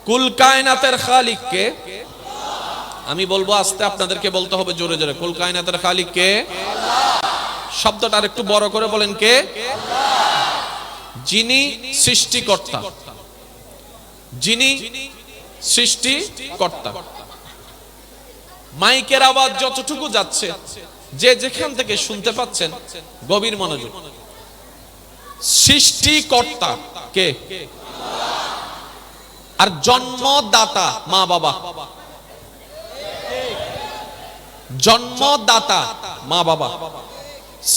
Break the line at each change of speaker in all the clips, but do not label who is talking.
কুল কায়নাতের খালিক কে? আমি বলবো আস্তে, আপনাদেরকে বলতে হবে জোরে জোরে। কুল কায়নাতের খালিক কে? শব্দটা আর একটু বড় করে বলেন, কে? যিনি সৃষ্টিকর্তা, যিনি সৃষ্টিকর্তা। মাইকের আওয়াজ যতটুকু যাচ্ছে, যে যেখান থেকে শুনতে পাচ্ছেন, গভীর মনোযোগ। সৃষ্টিকর্তা কে? আর জন্মদাতা মা বাবা। জন্মদাতা মা বাবা,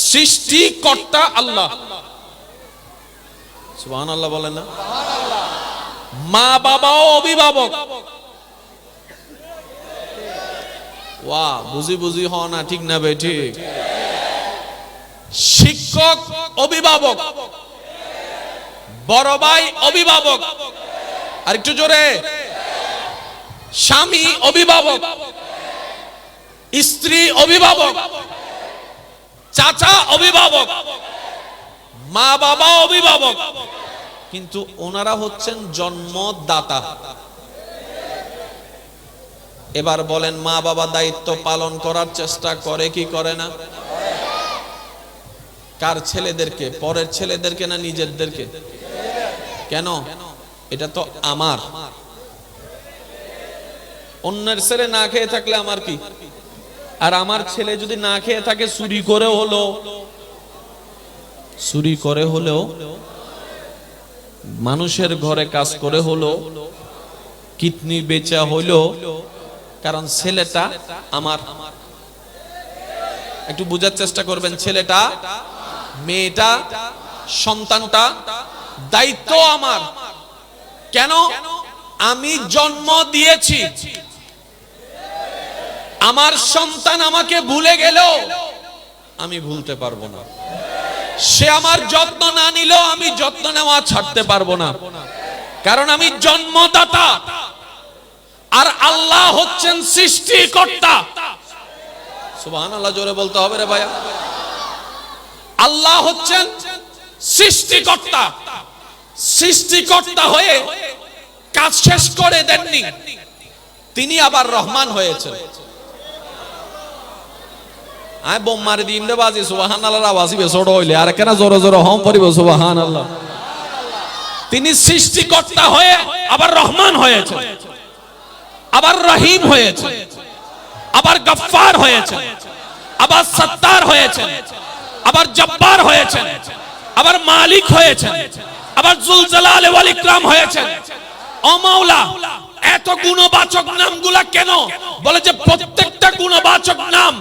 সৃষ্টিকর্তা আল্লাহ। সুবহানাল্লাহ বলেন না? মা বাবাও অভিভাবক। ওয়া বুঝি বুঝি হ না, ঠিক না বে ঠিক? শিক্ষক অভিভাবক, বড় ভাই অভিভাবক, আর একটু জোরে। স্বামী অভিভাবক, স্ত্রী অভিভাবক, চাচা অভিভাবক, মা বাবা অভিভাবক, কিন্তু ওনারা হচ্ছেন জন্মদাতা। এবার বলেন, মা বাবা দায়িত্ব পালন করার চেষ্টা করে কি করে না? কার ছেলেদেরকে? পরের ছেলেদেরকে না নিজেদেরকে? কেন? এটা তো আমার। অন্যের ছেলে না খেয়ে থাকলে আমার কি? আর আমার ছেলে যদি না খেয়ে থাকে, চুরি করে হলো, চুরি করে হলেও, মানুষের ঘরে কাজ করে হলো, কিডনি বেচা হইলো, কারণ ছেলেটা আমার। একটু বোঝার চেষ্টা করবেন, ছেলেটা, মেয়েটা, সন্তানটা, দায়িত্ব আমার। কেন? আমি জন্ম দিয়েছি। আমার সন্তান আমাকে ভুলে গেলেও আমি ভুলতে পারবো না। সে আমার যত্ন না নিলেও আমি যত্ন নেওয়া ছাড়তে পারবো না, কারণ আমি জন্মদাতা। আর আল্লাহ হচ্ছেন সৃষ্টিকর্তা। সুবহানাল্লাহ জোরে বলতে হবে রে ভাইয়া। আল্লাহ হচ্ছেন সৃষ্টিকর্তা। সৃষ্টিকর্তা হয়ে কাজ শেষ করে দেননি, তিনি আবার রহমান হয়েছেন। আয় বোম মারি দিম রে বাজি, সুবহানাল্লাহর আওয়াজ হবে ছোট হইলে, আর কেন জোরে জোরে হম পড়িব সুবহানাল্লাহ। তিনি সৃষ্টিকর্তা হয়ে আবার রহমান হয়েছেন, আবার রহিম হয়েছেন, আবার গফফার হয়েছেন, আবার সত্তার হয়েছেন, আবার জব্বার হয়েছেন, আবার মালিক হয়েছেন, আবার জুল জালাল ওয়াল ইকরাম হয়েছেন। ও মাওলা, এত গুণবাচক নামগুলা কেন? বলে যে প্রত্যেকটা গুণবাচক নাম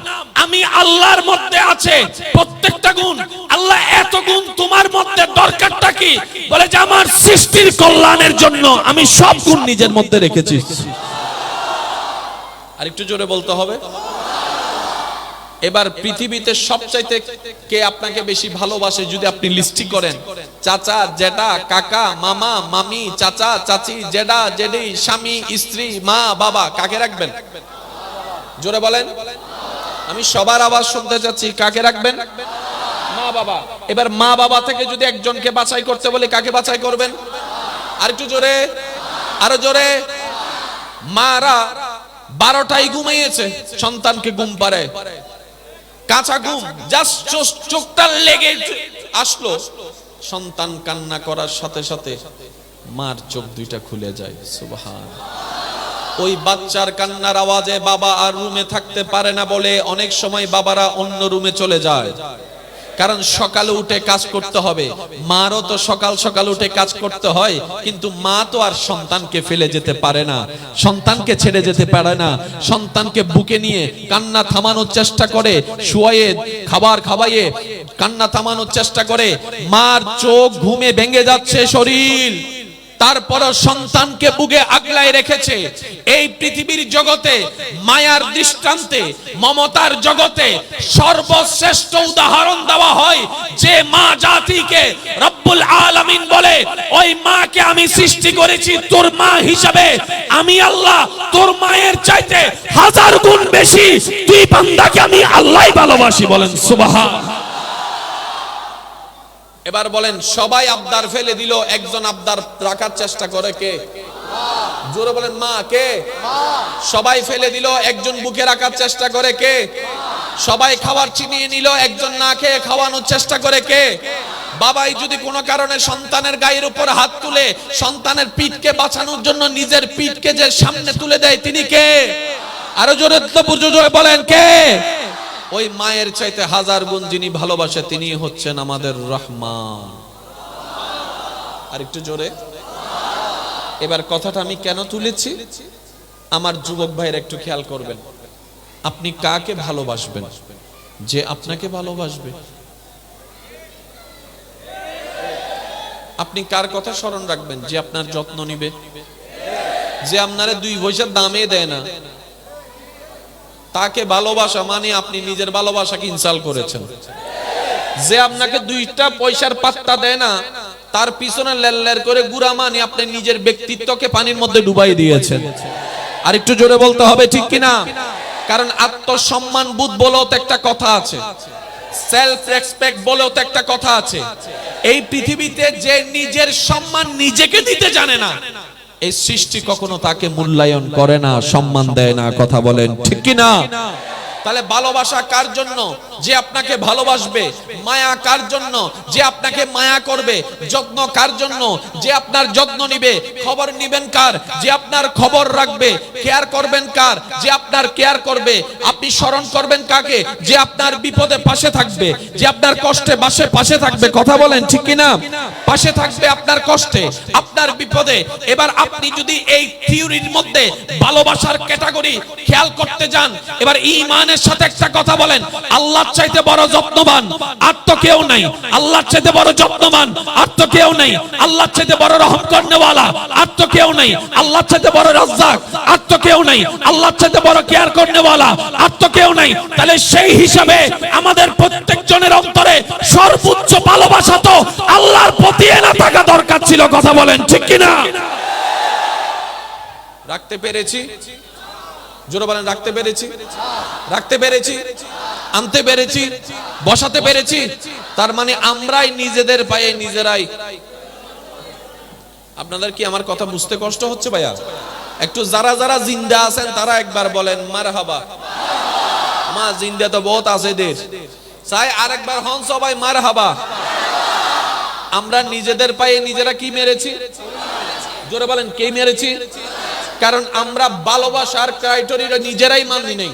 আমি আল্লাহর মধ্যে আছে, প্রত্যেকটা গুণ। আল্লাহ এত গুণ তোমার মধ্যে দরকারটা কি? বলে যে আমার সৃষ্টির কল্যাণের জন্য আমি সব গুণ নিজের মধ্যে রেখেছি। আর একটু জোরে বলতে হবে। এবার পৃথিবীতে সবচাইতে কে আপনাকে বেশি ভালোবাসে যদি আপনি লিস্টি করেন? চাচা, জেঠা, কাকা, মামা, মামি, চাচা, চাচি, জেঠা, জেঠি, স্বামী, স্ত্রী, মা, বাবা, কাকে রাখবেন? জোরে বলেন। আমি সবার আওয়াজ শুনতে চাচ্ছি, কাকে রাখবেন? মা বাবা। এবার মা বাবা থেকে যদি একজনকে বাছাই করতে বলি, কাকে বাছাই করবেন? আর একটু জোরে, আরো জোরে। মারা 12টায় ঘুমিয়েছে, সন্তানকে ঘুম পাড়ায়, কাঁচা ঘুম, জাস্ট চোখটা লেগে আসলো, সন্তান কান্না করার সাথে সাথে মার চোখ দুইটা খুলে যায়। সুবহান। ওই বাচ্চার কান্নার আওয়াজে বাবা আর রুমে থাকতে পারে না বলে অনেক সময় বাবারা অন্য রুমে চলে যায়, কারণ সকালে উঠে কাজ করতে হবে। মারও তো সকাল সকাল উঠে কাজ করতে হয়, কিন্তু মা তো আর সন্তানকে ফেলে যেতে পারে না, সন্তানকে ছেড়ে যেতে পারে না। সন্তানকে বুকে নিয়ে কান্না থামানোর চেষ্টা করে, শুয়ায়ে খাবার খাওয়াইয়ে কান্না থামানোর চেষ্টা করে। মার চোখ ঘুমে ভেঙে যাচ্ছে শরীর, তারপরও সন্তানকে বুকে আগলায় রেখেছে। এই পৃথিবীর জগতে মায়ার দৃষ্টান্তে, মমতার জগতে সর্বশ্রেষ্ঠ উদাহরণ দেওয়া হয় যে মা জাতিকে রব্বুল আলামিন বলে, ওই মাকে আমি সৃষ্টি করেছি তোর মা হিসাবে। আমি আল্লাহ তোর মায়ের চাইতে 1000 গুণ বেশি তুই বান্দাকে আমি আল্লাহই ভালোবাসি। বলেন সুবহান। এবার বলেন, সবাই আবদার ফেলে দিল, একজন আবদার রাখার চেষ্টা করে কে? জোরে বলেন মা কে? সবাই ফেলে দিল, একজন বুকে রাখার চেষ্টা করে কে? সবাই খাবার চিনিয়ে নিল, একজন না খেয়ে খাওয়ানোর চেষ্টা করে কে? বাবাই যদি কোনো কারণে সন্তানের গায়ের উপর হাত তুলে সন্তানের পিঠকে বাঁচানোর জন্য নিজের পিঠকে যে সামনে তুলে দেয় তিনি কে? আরো জোরে জোরে বলেন কে? ওই মায়ের চাইতে হাজার গুণ যিনি ভালোবাসে তিনি হচ্ছেন আমাদের রহমান। আর একটু জোরে। এবার কথাটা আমি কেন তুলেছি আমার যুবক ভাইয়ের একটু খেয়াল করবেন। আপনি কাকে ভালোবাসবেন? যে আপনাকে ভালোবাসবে। আপনি কার কথা স্মরণ রাখবেন? যে আপনার যত্ন নিবে, যে আপনারে 2 পয়সার দামে দেয় না। তাকে ভালোবাসা মানে আপনি নিজের ভালোবাসাকে ইনসাল্ট করেছেন। যে আপনাকে 2টা পয়সার পাত্তা দেয় না, তার পিছনে লেললের করে গুড়া মানে আপনি নিজের ব্যক্তিত্বকে পানির মধ্যে ডুবাই দিয়েছেন। আর একটু জোরে বলতে হবে, ঠিক কিনা? কারণ আত্মসম্মান বোধ বলেও তো একটা কথা আছে, সেলফ রেসপেক্ট বলেও তো একটা কথা আছে। এই পৃথিবীতে যে নিজের সম্মান নিজেকে দিতে জানে না, এই সৃষ্টি কখনো তাকে মূল্যায়ন করে না, সম্মান দেয় না। কথা বলেন ঠিক কিনা? তাহলে ভালোবাসা কার জন্য? যে আপনাকে ভালোবাসবে। মায়া কার জন্য? যে আপনাকে মায়া করবে। যত্ন কার জন্য? যে আপনার যত্ন নিবে। খবর নিবেন কার? যে আপনার খবর রাখবে। কেয়ার করবেন কার? যে আপনার কেয়ার করবে। আপনি স্মরণ করবেন কাকে? যে আপনার বিপদে পাশে থাকবে, যে আপনার কষ্টে পাশে থাকবে। কথা বলেন ঠিক কিনা? পাশে থাকবে আপনার কষ্টে, আপনার বিপদে। এবার আপনি যদি এই থিওরির মধ্যে ভালোবাসার ক্যাটাগরি খেয়াল করতে যান, এবার ঈমানের সাথে একটা কথা বলেন, আল্লাহর চাইতে বড় যত্নবান আর তো কেউ নাই। আল্লাহর চাইতে বড় যত্নবান আর তো কেউ নাই। আল্লাহর চাইতে বড় রহম করনেওয়ালা আর তো কেউ নাই। আল্লাহর চাইতে বড় রাজ্জাক আর তো কেউ নাই। আল্লাহর চাইতে বড় কেয়ার করনেওয়ালা আর তো কেউ নাই। তাহলে সেই হিসাবে আমাদের প্রত্যেকজনের অন্তরে সর্বোচ্চ ভালোবাসা তো আল্লাহর প্রতি না থাকা দরকার ছিল। কথা বলেন ঠিক কিনা? রাখতে পেরেছি? জোরে বলেন রাখতে পেরেছি? রাখতে পেরেছি, আনতে পেরেছি, বসাতে পেরেছি। তার মানে আমরাই নিজেদের পায়ে নিজেরাই। আপনাদের কি আমার কথা বুঝতে কষ্ট হচ্ছে ভাইয়া? একটু যারা যারা জিন্দা আছেন তারা একবার বলেন মারহাবা। মা জিন্দা তো বহুত আছে দেশ, চাই আরেকবার হন সবাই মারহাবা। আমরা নিজেদের পায়ে নিজেরা কি মেরেছি? জোরে বলেন কে মেরেছি? কারণ আমরা ভালোবাসার ক্রাইটেরিয়া নিজেরাই মানি নাই।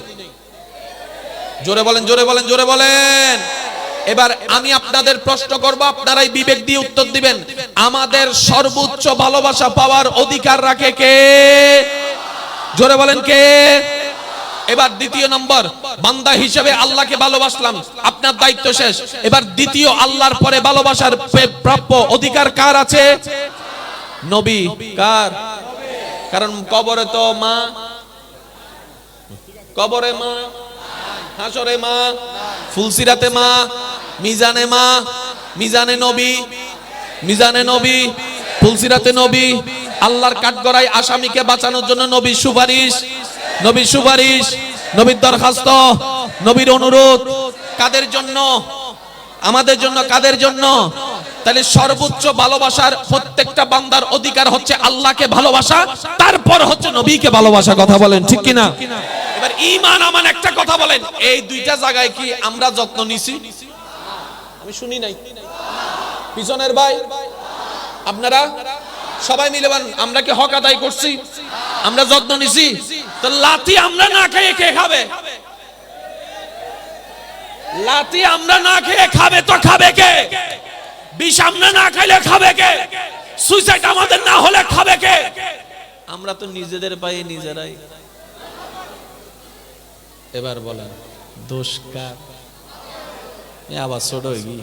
জোরে বলেন, জোরে বলেন, জোরে বলেন। এবার আমি আপনাদের প্রশ্ন করব, আপনারাই বিবেক দিয়ে উত্তর দিবেন। আমাদের সর্বোচ্চ ভালোবাসা পাওয়ার অধিকার রাখে কে? জোরে বলেন কে? এবার দ্বিতীয় নম্বর, বান্দা হিসেবে আল্লাহকে ভালোবাসলাম, আপনার দায়িত্ব শেষ। এবার দ্বিতীয় আল্লাহর পরে ভালোবাসার প্রাপ্য অধিকার কার আছে? নবী। কার? কারণ কবরে তো মা, কবরে মা, হাসরে মা, ফুলসিরাতে মা, মিজানে মা, মিজানে নবী, মিজানে নবী, ফুলসিরাতে নবী। আল্লাহর কাঠগড়ায় আসামিকে বাঁচানোর জন্য নবীর সুপারিশ, নবীর সুপারিশ, নবীর দরখাস্ত, নবীর অনুরোধ। কাদের জন্য? আমাদের জন্য। কাদের জন্য? তাহলে সর্বোচ্চ ভালোবাসার প্রত্যেকটা বান্দার অধিকার হচ্ছে আল্লাহকে ভালোবাসা, তারপর হচ্ছে নবীকে ভালোবাসা। কথা বলেন ঠিক কিনা? এবার ঈমান আমান একটা কথা বলেন, এই দুইটা জায়গায় কি আমরা যত্ন নিছি? আমি শুনি নাই। পিছনের ভাই আপনারা সবাই মিলে আমরা কি হক আদায় করছি? আমরা যত্ন নিছি? তো লাথি আমরা না খেয়ে কে খাবে? লাথি আমরা না খেয়ে খাবে তো খাবে কে? বিষ আমরা না খাইলে খাবে কে? সুইসাইড আমাদের না হলে খাবে কে? আমরা তো নিজেদের পায়ে নিজেরাই। এবার বলেন দোষ কার? আবার ছোট হয়ে গি,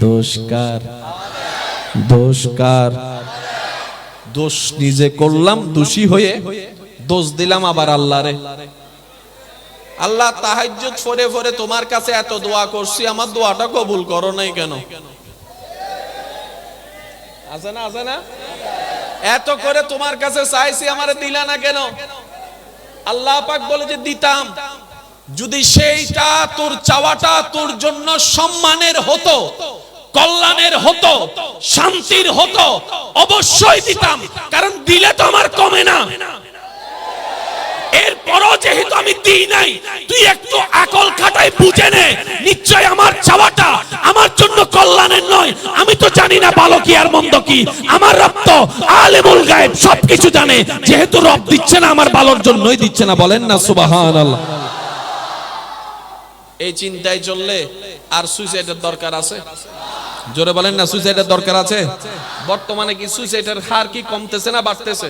দোষ কার? দোষ কার? দোষ নিজে করলাম, দোষী হয়ে দোষ দিলাম আবার আল্লাহরে। আল্লাহ তাহাজ্জুদ পড়ে পড়ে তোমার কাছে এত দোয়া করছি, আমার দোয়াটা কবুল করো নাই কেন? আছে না? আছে না? এত করে তোমার কাছে চাইছি, আমারে দিলা না কেন? আল্লাহ পাক বলে যে দিতাম, যদি সেইটা তোর চাওয়াটা তোর জন্য সম্মানের হতো কল্যাণের হতো, শান্তির হতো, অবশ্যই দিতাম, কারণ দিলে তো আমার কমে না। এরপরও যেহেতু আমি দিই নাই, তুই একটু আকল খাটাই বুঝে নে, নিশ্চয় আমার চাওয়াটা আমার জন্য কল্যাণের নয়। আমি তো জানি না ভালো কি আর মন্দ কি, আমার রব তো আলেমুল গায়েব, সবকিছু জানে। যেহেতু রব দিচ্ছে না, আমার ভালোর জন্যই দিচ্ছে না। বলেন না সুবহানাল্লাহ। এই চিন্তায় চললে আর সুইসাইডের দরকার আছে? জোরে বলেন না, সুইসাইডের দরকার আছে? বর্তমানে কি সুইসাইডের হার কি কমতেছে না বাড়তেছে?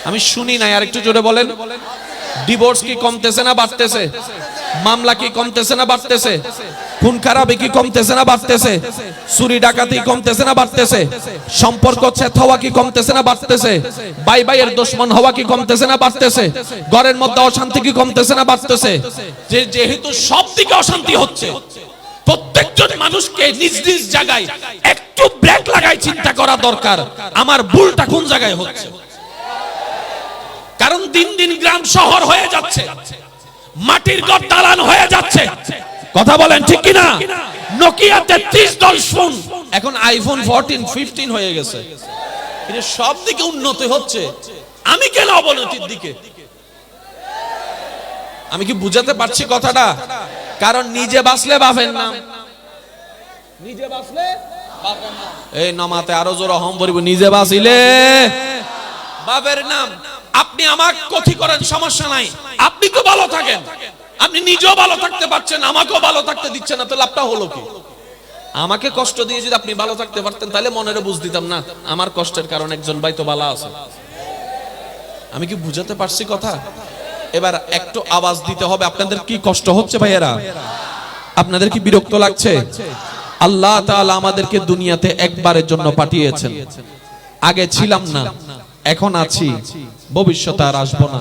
আমি শুনি নাই, আর একটু জোরে বলেন। ডিভোর্স কি কমতেছে না বাড়তেছে? মামলা কি কমতেছে না বাড়তেছে? খুন খারাপি কি কমতেছে না বাড়তেছে? চুরি ডাকাতি কমতেছে না বাড়তেছে? সম্পর্ক ছেদ হওয়া কি কমতেছে না বাড়তেছে? ভাই ভাইয়ের দুশমন হওয়া কি কমতেছে না বাড়তেছে? ঘরের মধ্যে অশান্তি কি কমতেছে না বাড়তেছে? যেহেতু সব দিকে অশান্তি হচ্ছে, প্রত্যেকজন মানুষকে নিজ নিজ জায়গায় একটু ব্রেক লাগাই চিন্তা করা দরকার, আমার ভুলটা কোন জায়গায় হচ্ছে। কারণ দিন দিন গ্রাম শহর হয়ে যাচ্ছে, মাটির ঘর দালান হয়ে যাচ্ছে। কথা বলেন ঠিক কিনা? নোকিয়া 3310 ফোন এখন আইফোন 14 15 হয়ে গেছে। এটা সব দিকে উন্নতি হচ্ছে, আমি কেন অবনতির দিকে? আমি কি বুঝাতে পারছি কথাটা? কারণ নিজে বাঁচলে বাপের নাম, নিজে বাঁচলে বাপের নাম। এই নমাতে আরো জোর হম বলিব, নিজে বাঁচিলে বাপের নাম। আপনি আমাকে ক্ষতি করেন, সমস্যা নাই, আপনি তো ভালো থাকেন, আপনি নিজেও ভালো থাকতে পারছেন, আমাকেও ভালো থাকতে দিচ্ছেন না, তো লাভটা হলো কি? আমাকে কষ্ট দিয়ে যদি আপনি ভালো থাকতে পারতেন, তাহলে মনেরে বুঝ দিতাম না আমার কষ্টের কারণ একজন ভাই তো ভালো আছে। আমি কি বুঝাতে পারছি কথা? এবার একটু আওয়াজ দিতে হবে। আপনাদের কি কষ্ট হচ্ছে ভাইয়েরা? আপনাদের কি বিরক্ত লাগছে? আল্লাহ তাআলা আমাদেরকে দুনিয়াতে একবারের জন্য পাঠিয়েছেন। আগে ছিলাম না, এখন আছি, ভবিষ্যতে আর আসবো না।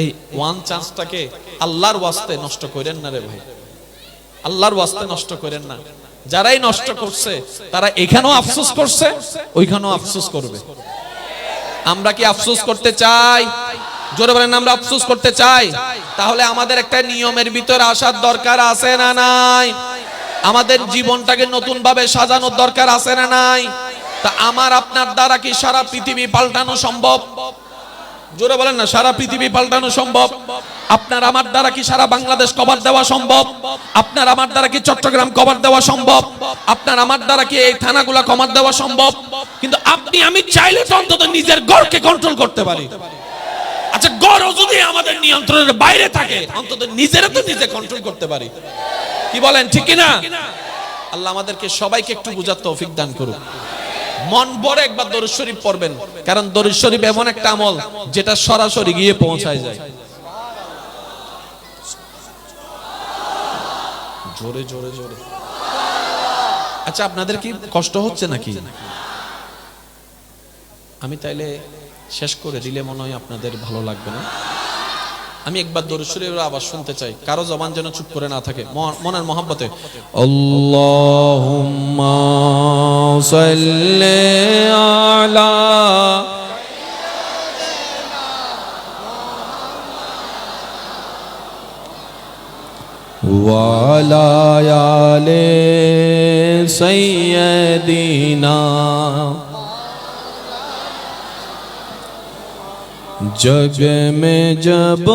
এই ওয়ান চান্সটাকে আল্লাহর ওয়াস্তে নষ্ট করেন না রে ভাই, আল্লাহর ওয়াস্তে নষ্ট করেন না। যারাই নষ্ট করছে তারা এখানেও আফসোস করছে, ওইখানেও আফসোস করবে। আমরা কি আফসোস করতে চাই? জোরে বলেন, আমরা আফসোস করতে চাই? তাহলে আমাদের একটা নিয়মের ভিতরে আসার দরকার আছে না নাই? আমাদের জীবনটাকে নতুন ভাবে সাজানোর দরকার আছে না নাই? তা আমার আপনার দ্বারা কি সারা পৃথিবী পাল্টানো সম্ভব? জোরে বলেন না, সারা পৃথিবী পাল্টানো সম্ভব? আপনার আমার দ্বারা কি সারা বাংলাদেশ কভার দেওয়া সম্ভব? আপনার আমার দ্বারা কি চট্টগ্রাম কভার দেওয়া সম্ভব? আপনার আমার দ্বারা কি এই থানাগুলা কভার দেওয়া সম্ভব? কিন্তু আপনি আমি চাইলে তো অন্তত নিজের ঘরকে কন্ট্রোল করতে পারি। আচ্ছা, ঘরও যদি আমাদের নিয়ন্ত্রণের বাইরে থাকে, অন্তত নিজেরা তো নিজে কন্ট্রোল করতে পারি। কি বলেন, ঠিক কিনা? আল্লাহ আমাদেরকে সবাইকে একটু বুঝার তৌফিক দান করুন। মন ভরে একবার দরুদ শরীফ পড়বেন, কারণ দরুদ শরীফ এমন একটা আমল যেটা সরাসরি গিয়ে পৌঁছায় যায়। জোরে জোরে জোরে। আচ্ছা, আপনাদের কি কষ্ট হচ্ছে নাকি? আমি তাইলে শেষ করে দিলে মনে হয় আপনাদের ভালো লাগবে না। আমি একবার দরুদ শরীফের আওয়াজ শুনতে চাই, কারো জবান যেন চুপ করে না থাকে, মনের মহব্বতে। আল্লাহুম্মা সাল্লি আলা ওয়া আলা আলি সাইয়্যিদিনা। जग में जब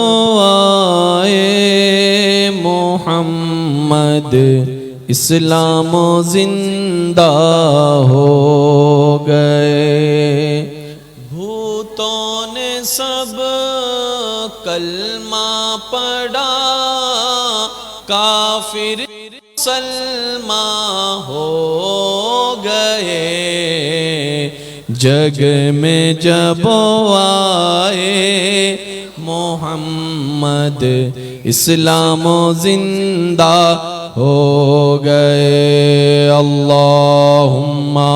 आए मोहम्मद, इस्लाम जिंदा हो गए। भूतों ने सब कलमा पढ़ा, काफिर सलमा हो गए। जग में जब आए मोहम्मद, इस्लाम जिंदा हो गए। अल्लाहुम्मा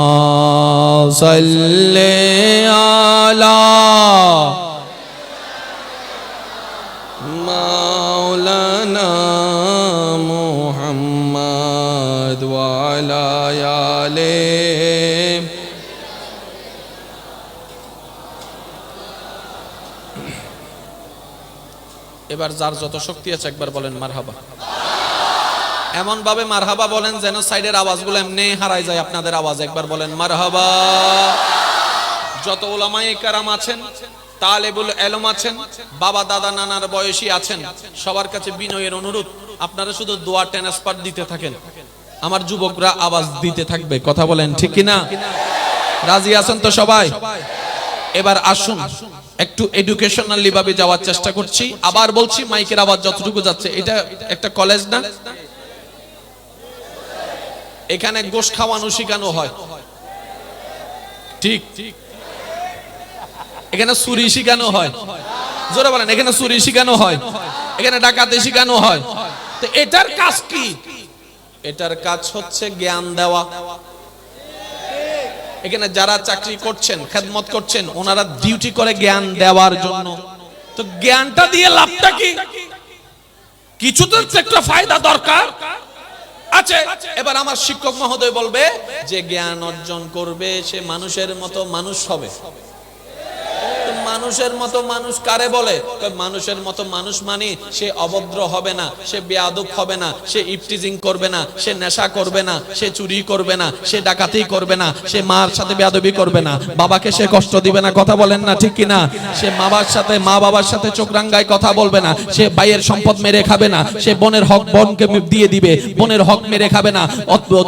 सल्ले अला मौलाना मुहम्मद व अला आले। এবার যার যত শক্তি আছে একবার বলেন মারহাবা। এমন ভাবে মারহাবা বলেন যেন সাইডের আওয়াজগুলো এমনি হারাই যায় আপনাদের আওয়াজ। একবার বলেন মারহাবা। যত উলামায়ে কেরাম আছেন, তালেবুল ইলম আছেন, বাবা দাদা নানার বয়সী আছেন, সবার কাছে বিনয়ের অনুরোধ, আপনারা শুধু দোয়া ট্রান্সফার দিতে থাকেন, আমার যুবকরা আওয়াজ দিতে থাকবে। কথা বলেন ঠিক কিনা? রাজি আছেন তো সবাই? এবার আসুন একটু এডুকেশনালি ভাবে যাওয়ার চেষ্টা করছি। আবার বলছি, মাইকের আওয়াজ যতটুকু যাচ্ছে, এটা একটা কলেজ না, এখানে গোশ খাওয়ানো শেখানো হয়, ঠিক? এখানে চুরি শেখানো হয়, জোরে বলেন, এখানে চুরি শেখানো হয়, এখানে ডাকাতি শেখানো হয়। তো এটার কাজ কি? এটার কাজ হচ্ছে জ্ঞান দেওয়া। এখানে যারা চাকরি করছেন, খেদমত করছেন, ওনারা ডিউটি করে জ্ঞান দেওয়ার জন্য। তো জ্ঞানটা দিয়ে লাভটা কি? কিছু তো একটা ফায়দা দরকার আছে। এবার আমার শিক্ষক মহোদয় বলবে যে জ্ঞান অর্জন করবে সে মানুষের মতো মানুষ হবে। মানুষের মতো মানুষ কারে বলে? মানুষের মতো মানুষ মানে সে অভদ্র হবে না, সে বেয়াদব হবে না, সে ইফটিজিং করবে না, সে নেশা করবে না, সে চুরি করবে না, সে ডাকাতি করবে না, সে মার সাথে বেয়াদবি করবে না, বাবাকে সে কষ্ট দিবে না। কথা বলেন না ঠিক কিনা? সে মা বাবার সাথে চোখ রাঙ্গায় কথা বলবে না, সে ভাইয়ের সম্পদ মেরে খাবে না, সে বোনের হক বোনকে দিয়ে দিবে, বোনের হক মেরে খাবে না,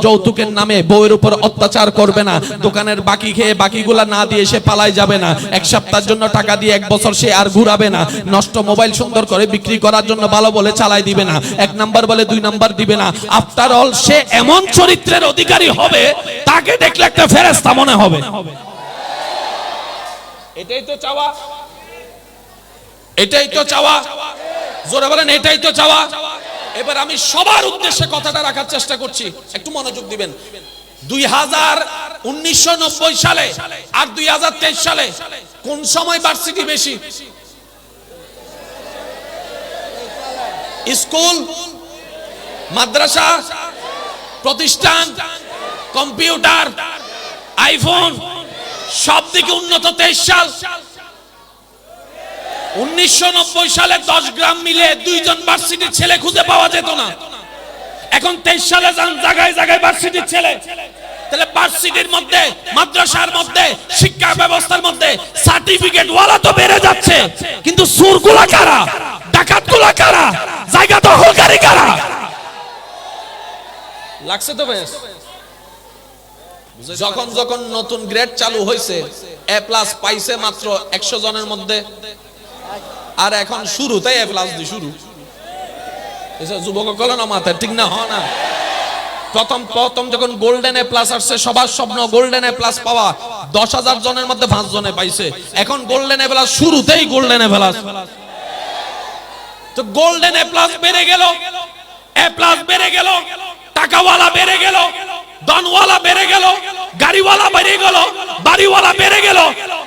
যৌতুকের নামে বউয়ের উপর অত্যাচার করবে না, দোকানের বাকি খেয়ে বাকিগুলা না দিয়ে সে পালায় যাবে না, এক সপ্তাহের জন্য টাকা দিয়ে এক বছর সে আর ঘুরাবে না, নষ্ট মোবাইল সুন্দর করে বিক্রি করার জন্য ভালো বলে চালাই দিবে না, এক নাম্বার বলে দুই নাম্বার দিবে না। আফটার অল সে এমন চরিত্রের অধিকারী হবে, তাকে দেখলে একটা ফেরেশতা মনে হবে। এটাই তো চাওয়া, এটাই তো চাওয়া, জোরে বলেন এটাই তো চাওয়া। এবার আমি সবার উদ্দেশ্যে কথাটা রাখার চেষ্টা করছি, একটু মনোযোগ দিবেন। 1990 সালে আর 2023 সালে কোন সময় ভার্সিটি বেশি? স্কুল, মাদ্রাসা, প্রতিষ্ঠান, কম্পিউটার, আইফোন, সব দিকে উন্নত 23 সাল। 1990 সালে 10 গ্রাম মিলে 2 জন ভার্সিটির ছেলে খুঁজে পাওয়া যেত না। এখন 23 সালে জায়গায় জায়গায় ভার্সিটির ছেলে। তাহলে ভার্সিটির মধ্যে, মাদ্রাসার মধ্যে, শিক্ষা ব্যবস্থার মধ্যে সার্টিফিকেট ওয়ালা তো বেড়ে যাচ্ছে, কিন্তু চোরগুলা কারা, ডাকাতগুলা কারা, জায়গা দখলকারী কারা? লাগছে তো বেশ। যখন যখন নতুন গ্রেড চালু হয়েছে, A+ পাইছে মাত্র 100 জনের মধ্যে, আর এখন শুরুতে A+ দিয়ে শুরু। এসব যুবক কলেন মাথায় ঠিক না, হয় না? প্রথম যখন গোল্ডেন A+ আসছে, সবার স্বপ্ন গোল্ডেন A+ পাওয়া, 10,000 জনের মধ্যে 5 জনে পাইছে। এখন গোল্ডেন A+ শুরুতেই গোল্ডেন A+। তো গোল্ডেন A+ বেড়ে গেল, A+ বেড়ে গেল, টাকাওয়ালা বেড়ে গেল, দনওয়ালা বেড়ে গেল, গাড়িওয়ালা বেড়ে গেল, বাড়িওয়ালা বেড়ে গেল।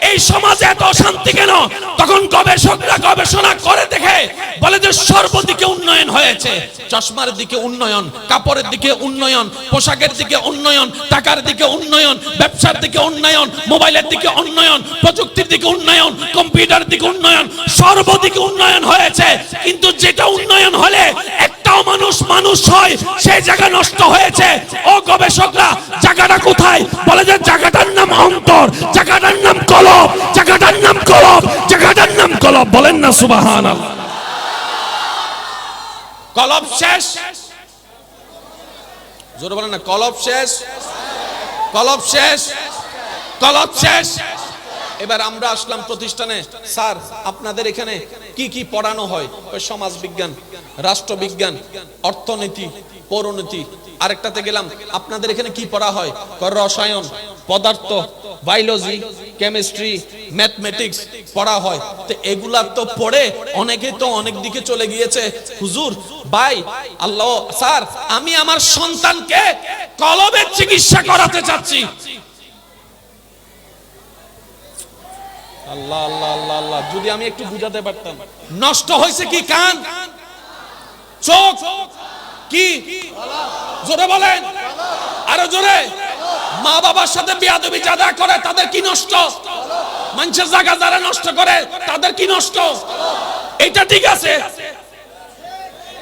এই সমাজে এত শান্তি কেন? তখন গবেষকরা গবেষণা করে দেখে বলে যে সর্বদিকে উন্নয়ন হয়েছে। চশমার দিকে উন্নয়ন, কাপড়ের দিকে উন্নয়ন, পোশাকের দিকে উন্নয়ন, টাকার দিকে উন্নয়ন, ব্যবসার দিকে উন্নয়ন, মোবাইলের দিকে উন্নয়ন, প্রযুক্তির দিকে উন্নয়ন, কম্পিউটারের দিকে উন্নয়ন, সর্বদিকে উন্নয়ন হয়েছে। কিন্তু যেটা উন্নয়ন হলে একটাও মানুষ হয়, সেই জায়গা নষ্ট হয়েছে। ও গবেষকরা, জায়গাটা কোথায়? বলে যে জায়গাটার নাম অন্তর, জায়গাটার নাম কলব, জায়গাটার নাম কলব, জায়গাটার নাম কলব। বলেন না সুবহানাল্লাহ। কলব শেষ, জোরে বলেন না, কলব শেষ, কলব শেষ, কলব শেষ। এবার আমরা আসলাম প্রতিষ্ঠানে। স্যার, আপনাদের এখানে কি কি পড়ানো হয়? সমাজ বিজ্ঞান, রাষ্ট্রবিজ্ঞান, অর্থনীতি, পৌরনীতি। আরেকটাতে গেলাম, আপনাদের এখানে কি পড়া হয়? রসায়ন, পদার্থ, বায়োলজি, কেমিস্ট্রি, ম্যাথমেটিক্স পড়া হয়। তো এগুলা তো পড়ে অনেকে তো অনেক দিকে চলে গিয়েছে। হুজুর, ভাই, আল্লাহ, স্যার, আমি আমার সন্তানকে কলবের চিকিৎসা করাতে চাচ্ছি। আল্লাহ আল্লাহ আল্লাহ আল্লাহ, যদি আমি একটু বুঝাতে পারতাম। নষ্ট হয়েছে কি? কান, চোখ, কি? জোরে বলেন, আরো জোরে। মা বাবার সাথে বেয়াদবি যারা করে তাদের কি নষ্ট? মানুষের জায়গা যারা নষ্ট করে তাদের কি নষ্ট? এটা ঠিক আছে,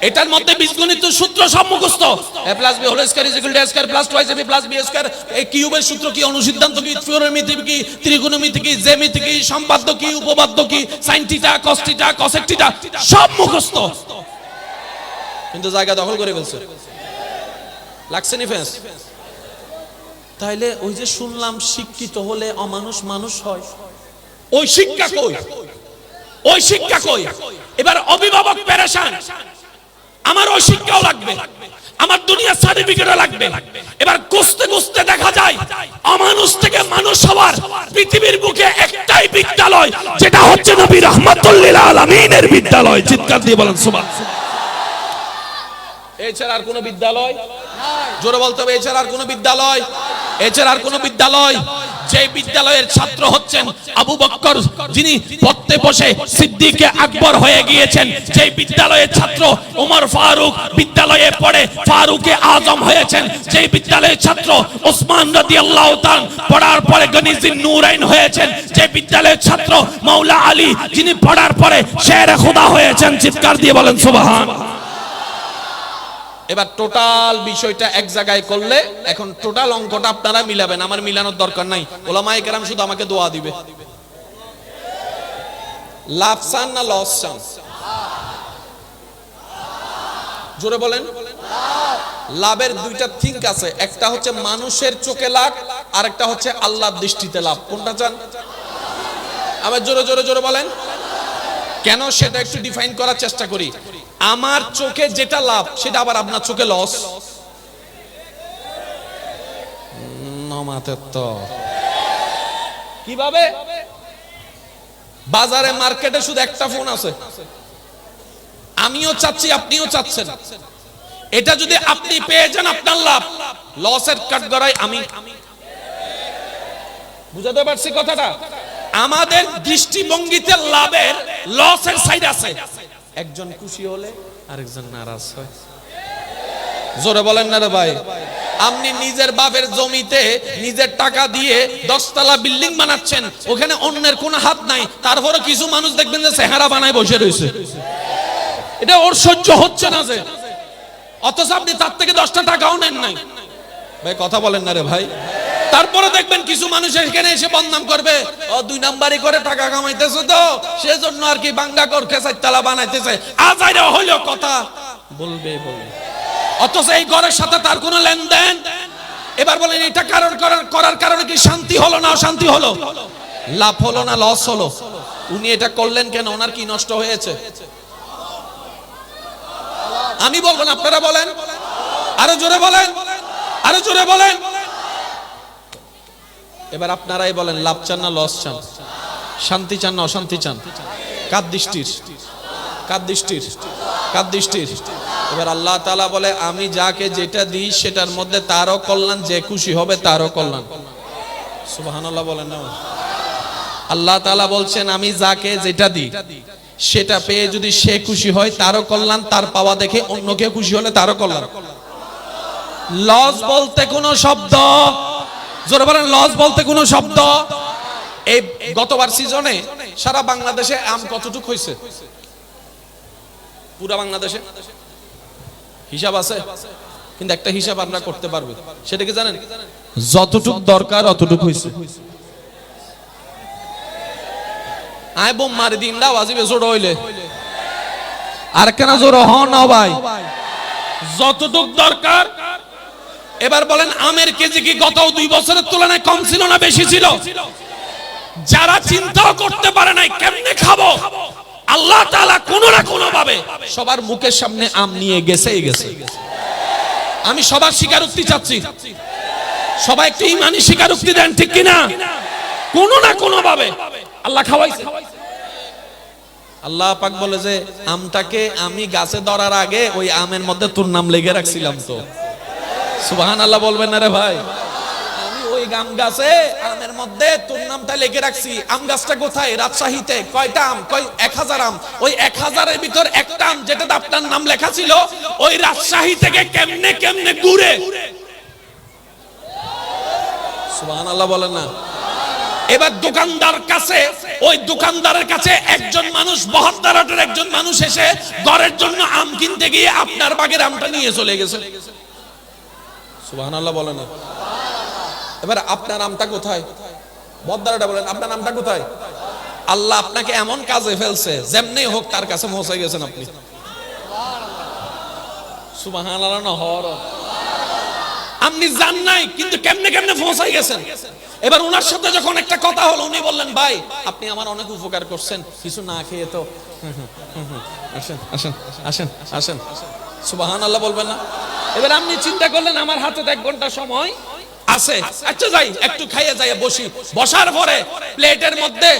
এটার মধ্যে বীজগণিত সূত্র সব মুখস্থ। a + b whole square = a square + 2ab + b square. এই কিউবের সূত্র কি, অনুসিদ্ধান্ত কি, ত্রিকোণমিতি কি, ত্রিকোণমিতি কি, জ্যামিতি কি, সম্পাদ্য কি, উপপাদ্য কি, sin θ cos θ cosec θ সব মুখস্থ,
কিন্তু জায়গা দখল করে ফেলছে। লাগছে নি ফেস? তাইলে ওই যে শুনলাম শিক্ষিত হলে অমানুষ মানুষ হয়,
ওই শিক্ষা কই? ওই শিক্ষা কই? এবার অভিভাবক পেরেশান, আমার ওই শিক্ষাও লাগবে, আমার দুনিয়ার সার্টিফিকেটও লাগবে। এবার খুঁজতে খুঁজতে দেখা যায় অমানুষ থেকে মানুষ হওয়ার পৃথিবীর বুকে একটাই বিদ্যালয়, যেটা হচ্ছে নবী রাহমাতুল লিল আলামিনের বিদ্যালয়। চিৎকার দিয়ে বলেন সুবহানাল্লাহ।
এছাড়া আর কোনো বিদ্যালয় নাই। জোরে বলতে হবে, এছাড়া আর কোনো বিদ্যালয়, এছাড়া আর কোনো বিদ্যালয়।
যে বিদ্যালয়ের ছাত্র হচ্ছেন আবু বকর, যিনি পড়তে বসে সিদ্দিকে আকবর হয়ে গিয়েছেন, যে বিদ্যালয়ের ছাত্র ওমর ফারুক বিদ্যালয়ে পড়ে ফারুকে আজম হয়েছেন, যে বিদ্যালয়ের ছাত্র ওসমান রাদিয়াল্লাহু তাআলা পড়ার পরে গনিজুন নূরাইন হয়েছেন, যে বিদ্যালয়ের ছাত্র মাওলা আলী, যিনি পড়ার পরে শেরে খোদা হয়েছেন। চিৎকার দিয়ে বলেন সুবহানাল্লাহ।
এবার টোটাল বিষয়টা এক জায়গায় করলে এখন টোটাল অঙ্কটা আপনারা মিলাবেন, আমার মিলানোর দরকার নাই। ওলামায়ে কেরাম শুধু আমাকে দোয়া দিবে। লাভ চান না লস চান? জোরে বলেন। লাভের দুইটা থিঙ্ক আছে, একটা হচ্ছে মানুষের চোখে লাভ, আর একটা হচ্ছে আল্লাহর দৃষ্টিতে লাভ। কোনটা চান? আবার জোরে জোরে জোরে বলেন। কেন সেটা একটু ডিফাইন করার চেষ্টা করি। আমার চোখে যেটা লাভ সেটা আবার আপনার চোখে লস। কিভাবে? বাজারে মার্কেটে শুধু একটা ফোন আছে, আমিও চাচ্ছি আপনিও চাচ্ছেন, এটা যদি আপনি পেয়ে যান আপনার লাভ, লসের কাঠগড়াই আমি। বুঝাতে পারছি কথাটা? আমাদের দৃষ্টিভঙ্গিতে লাভের লসের সাইড আছে। একজন খুশি হলে আরেকজন নারাজ হয়। জোরে বলেন না রে ভাই। আপনি নিজের বাপের জমিতে নিজের টাকা দিয়ে 10 তলা বিল্ডিং বানাচ্ছেন, ওখানে অন্যের কোনো হাত নাই, তারপরে কিছু মানুষ দেখবেন যে চেহারা বানায় বসে রয়েছে, এটা ওর সহ্য হচ্ছে না যে, অথচ আপনি তার থেকে 10টা টাকাও নেন নাই। ভাই কথা বলেন না রে ভাই। তারপরে দেখবেন কিছু মানুষ এখানে এসে বদনাম করবে, ও 2 নাম্বারি করে টাকা কামাইতেছে, তো সেজন্য আর কি বাংলা করকে 4 তলা বানাইতেছে, আজাইরা হইলো কথা বলবে বলবে, অথচ এই ঘরের সাথে তার কোনো লেনদেন। এবার বলেন এটা করার কারণে কি শান্তি হলো না অশান্তি হলো? লাভ হলো না লস হলো? উনি এটা করলেন কেন? ওনার কি নষ্ট হয়েছে? আমি বলবো না, আপনারা বলেন। আরো জোরে বলেন, আরো জোরে বলেন। এবার আপনারাই বলেন, লাভ চান না লস চান? শান্তি চান না অশান্তি চান? কার দৃষ্টির? কার দৃষ্টির? কার দৃষ্টির? এবার আল্লাহ তাআলা বলে, আমি যাকে যেটা দিই সেটার মধ্যে তারও কল্যাণ, যে খুশি হবে তারও কল্যাণ। সুবহানাল্লাহ বলেন না? আল্লাহ তাআলা বলছেন, আমি যাকে যেটা দিই সেটা পেয়ে যদি সে খুশি হয় তারও কল্যাণ, তার পাওয়া দেখে অন্য কেউ খুশি হলে তারও কল্যাণ। লস বলতে কোনো শব্দ, জোরে বলেন, লস বলতে কোনো শব্দ? এই গতবার সিজনে সারা বাংলাদেশে আম কতটুকু হয়েছে? পুরা বাংলাদেশে হিসাব আছে, কিন্তু একটা হিসাব আমরা করতে পারবো, সেটা কি জানেন? যতটুক দরকার অতটুকু হয়েছে। আয় বোম মারি দিনটা ওয়াজিবে জোর হইলে আর কেন জোর হন না ভাই?
যতটুক দরকার। এবার বলেন, আমের কেজি কি গত 2 বছরের তুলনায় কম ছিল না বেশি ছিল? যারা চিন্তাও করতে পারে নাই কেমনে খাবো, আল্লাহ তাআলা কোনো না কোনো ভাবে
সবার মুখের সামনে আম নিয়ে গেছেই গেছে।
আমি সবার স্বীকারোক্তি চাচ্ছি, সবাই একটু ইমানি স্বীকারোক্তি দেন, ঠিক কিনা? কোনো না কোনো ভাবে আল্লাহ খাওয়াইছে।
আল্লাহ পাক বলে যে, আমটাকে আমি গাছে ধরার আগে ওই আমের মধ্যে তোর নাম লিখে রাখছিলাম। তো সুবহানাল্লাহ বলবেন না রে ভাই? আমি ওই আম গাছে আমের মধ্যে তোর নামটা লিখে রাখছি। আম গাছটা কোথায়? রাজশাহীতে। কয়টা আম? 1000 আম। ওই 1000-এর ভিতর একটা আম যেটাতে আপনার নাম লেখা ছিল,
ওই রাজশাহী থেকে কেমনে কেমনে ঘুরে।
সুবহানাল্লাহ বলেন না?
এবার দোকানদার কাছে, ওই দোকানদারের কাছে একজন মানুষ 72 একজন মানুষ এসে ঘরের জন্য আম কিনতে গিয়ে আপনার বাগের আমটা নিয়ে চলে গেছে।
সুবহানাল্লাহ বলেন না। এবার আপনার আমটা কোথায়? বদ্দারটা বলেন, আপনার আমটা কোথায়? আল্লাহ আপনাকে এমন কাজে ফেলছে, যেমনি হোক তার কাছে পৌঁছে গেছেন আপনি। সুবহানাল্লাহ না হর,
আপনি জান নাই কিন্তু কেমনে কেমনে পৌঁছাই গেছেন। এবার ওনার সাথে যখন একটা কথা হলো, উনি বললেন, ভাই
আপনি আমার অনেক উপকার করছেন, কিছু না খেয়ে তো আসেন আসেন আসেন আসেন, সুবহানাল্লাহ বলবেন না?
এবার আপনি চিন্তা করলেন আমার হাতে তো 1 ঘন্টা সময় আছে, আচ্ছা যাই একটু খাইয়ে যাই বসি। বসার পরে প্লেটের মধ্যে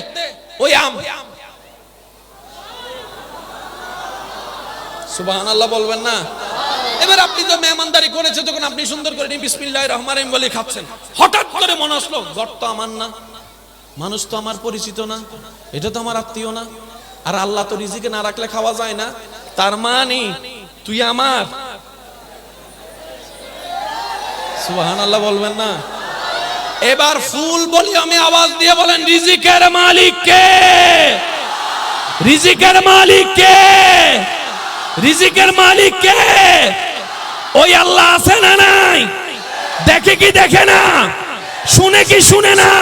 ওই আম,
সুবহানাল্লাহ বলবেন না?
এবার আপনি তো মেহমানদারি করেছে, যখন আপনি সুন্দর করে বিসমিল্লাহির রহমানির রহিম বলে খাচ্ছেন, হঠাৎ করে মনে আসলো
ঘর তো আমার না, মানুষ তো আমার পরিচিত না, এটা তো আমার আত্মীয় না, আর আল্লাহ তো রিজিকে না রাখলে খাওয়া যায় না, তার মানে তুই আমার। সুবহানাল্লাহ বলবেন না?
এবার ফুল ভলিউমে আওয়াজ দিয়ে বলেন, রিজিকের মালিক কে? রিজিকের মালিক কে? রিজিকের মালিক কে? ওই আল্লাহ আছে না নাই? দেখে কি দেখে না? শুনে কি শুনে না?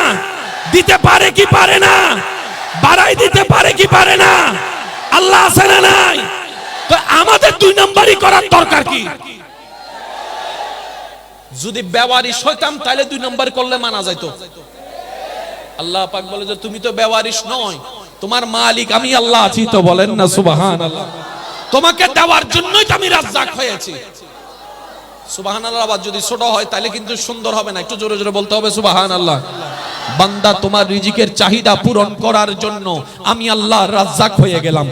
দিতে পারে কি পারে না? বাড়াই দিতে পারে কি পারে না? আল্লাহ আছে না নাই? তো আমাদের 2 নম্বরই করার দরকার কি?
যদি বেওয়ারিশ হইতাম তাহলে 2 নম্বর করলে মানা যাইতো। আল্লাহ পাক বলে যে তুমি তো বেওয়ারিশ নয়, তোমার মালিক আমি আল্লাহ আছি, তো বলেন না সুবহানাল্লাহ?
তোমাকে দেওয়ার জন্যই তো আমি রাজ্জাক হয়েছি।
সুবহানাল্লাহ। আবার যদি ছোট হয় তাহলে কিন্তু সুন্দর হবে না, একটু জোরে জোরে বলতে হবে সুবহানাল্লাহ। বান্দা তোমার রিজিকের চাহিদা পূরণ করার জন্য আমি আল্লাহ রাজ্জাক হয়ে গেলাম,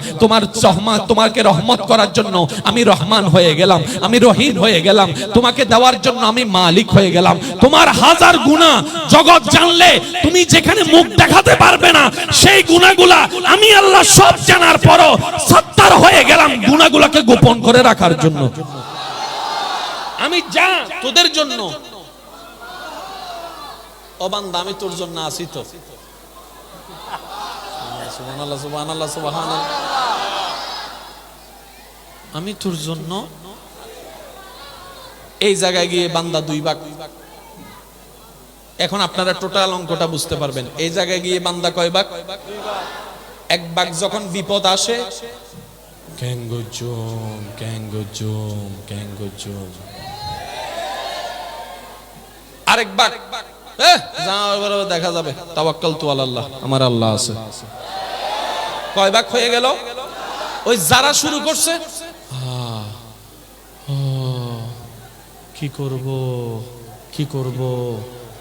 তোমাকে রহমত করার জন্য আমি রহমান হয়ে গেলাম, আমি রহিম হয়ে গেলাম, তোমাকে দেওয়ার জন্য আমি মালিক হয়ে গেলাম।
তোমার হাজার গুনাহ জগৎ জানলে তুমি যেখানে মুখ দেখাতে পারবে না, সেই গুনাহগুলা আমি আল্লাহ সব জানার পরও সত্তার হয়ে গেলাম গুনাহগুলোকে গোপন করে রাখার জন্য। আমি যা
তোদের জন্য, ও বান্দা আমি তোর জন্য আছি তো। সুবহানাল্লাহ সুবহানাল্লাহ সুবহানাল্লাহ। আমি তোর জন্য। এই জায়গায় গিয়ে বান্দা 2 ভাগ। এখন আপনারা টোটাল অঙ্কটা বুঝতে পারবেন। এই জায়গায় গিয়ে বান্দা কয় ভাগ? 1 ভাগ যখন বিপদ আসে, ক্যাঙ্গোজুম ক্যাঙ্গোজুম ক্যাঙ্গোজুম। আরেক ভাগ দেখা যাবে তাওয়াক্কালতু আলাল্লাহ, আমার আল্লাহ আছে। কয় ভাগ হয়ে গেল? ওই যারা শুরু করছে কি করব কি করব,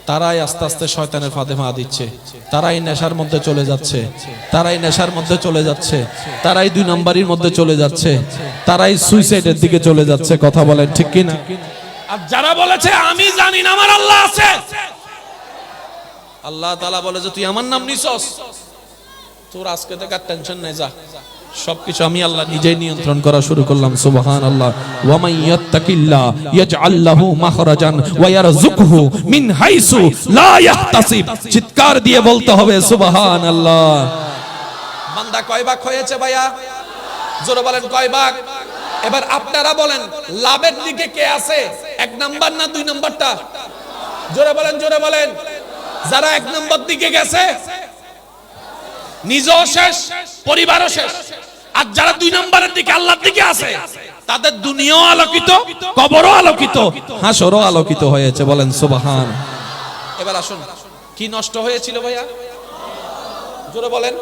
তারাই আস্তে আস্তে শয়তানের ফাঁদে পা দিচ্ছে, তারাই নেশার মধ্যে চলে যাচ্ছে, তারাই নেশার মধ্যে চলে যাচ্ছে, তারাই 2 নম্বরের মধ্যে চলে যাচ্ছে, তারাই সুইসাইডের দিকে চলে যাচ্ছে। কথা বলেন ঠিক কি না?
আর যারা বলেছে আমি জানি না আমার আল্লাহ আছে,
আল্লাহ তাআলা বলে যে তুই আমার নাম নিছস, তোর আজকে থেকে টেনশন নাই, যা সবকিছু আমি আল্লাহ নিজেই নিয়ন্ত্রণ করা শুরু করলাম। সুবহানাল্লাহ। ওয়া মান ইয়াত্তাকিল্লাহ ইয়াজআল লাহু মাখরাজান ওয়া ইয়ারযুকহু মিন হাইসু লা ইয়াহতাসিব। চিৎকার দিয়ে বলতে হবে সুবহানাল্লাহ। বান্দা কয় ভাগ হয়েছে ভাইয়া? জোরে বলেন কয় ভাগ? এবার আপনারা বলেন লাভের দিকে কে আছে? 1 নাম্বার না 2 নাম্বারটা? জোরে বলেন জোরে বলেন। যারা 1 নাম্বার দিকে গেছে
নিজেও শেষ, পরিবারও শেষ। আর যারা 2 নম্বরের দিকে আল্লাহর দিকে আছে, তাদের দুনিয়াও আলোকিত, কবরও আলোকিত,
হাসরও আলোকিত হয়েছে। বলেন সুবহান। এবার আসুন, কি নষ্ট হয়েছিল ভাইয়া? জোরে বলেন।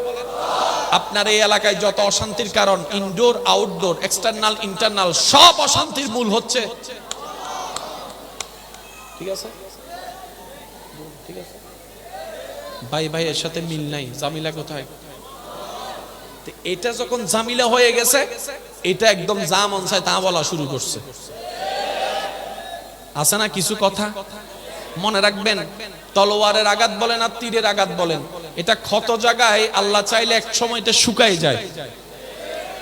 আপনার এই এলাকায় যত অশান্তির কারণ, ইনডোর আউটডোর, এক্সটার্নাল ইন্টারনাল, সব অশান্তির মূল হচ্ছে, ঠিক আছে ঠিক আছে ভাই ভাইয়ের সাথে মিল নাই, জামিলা কোথায়? এটা যখন জামিলা হয়ে গেছে, এটা একদম যা মন চায় তা বলা শুরু করছে। আছে না কিছু কথা? মনে রাখবেন, তলোয়ারের আঘাত বলেন আর তীরের আঘাত বলেন, এটা ক্ষত জায়গায় আল্লাহ চাইলে এক সময়তে শুকাই যায়।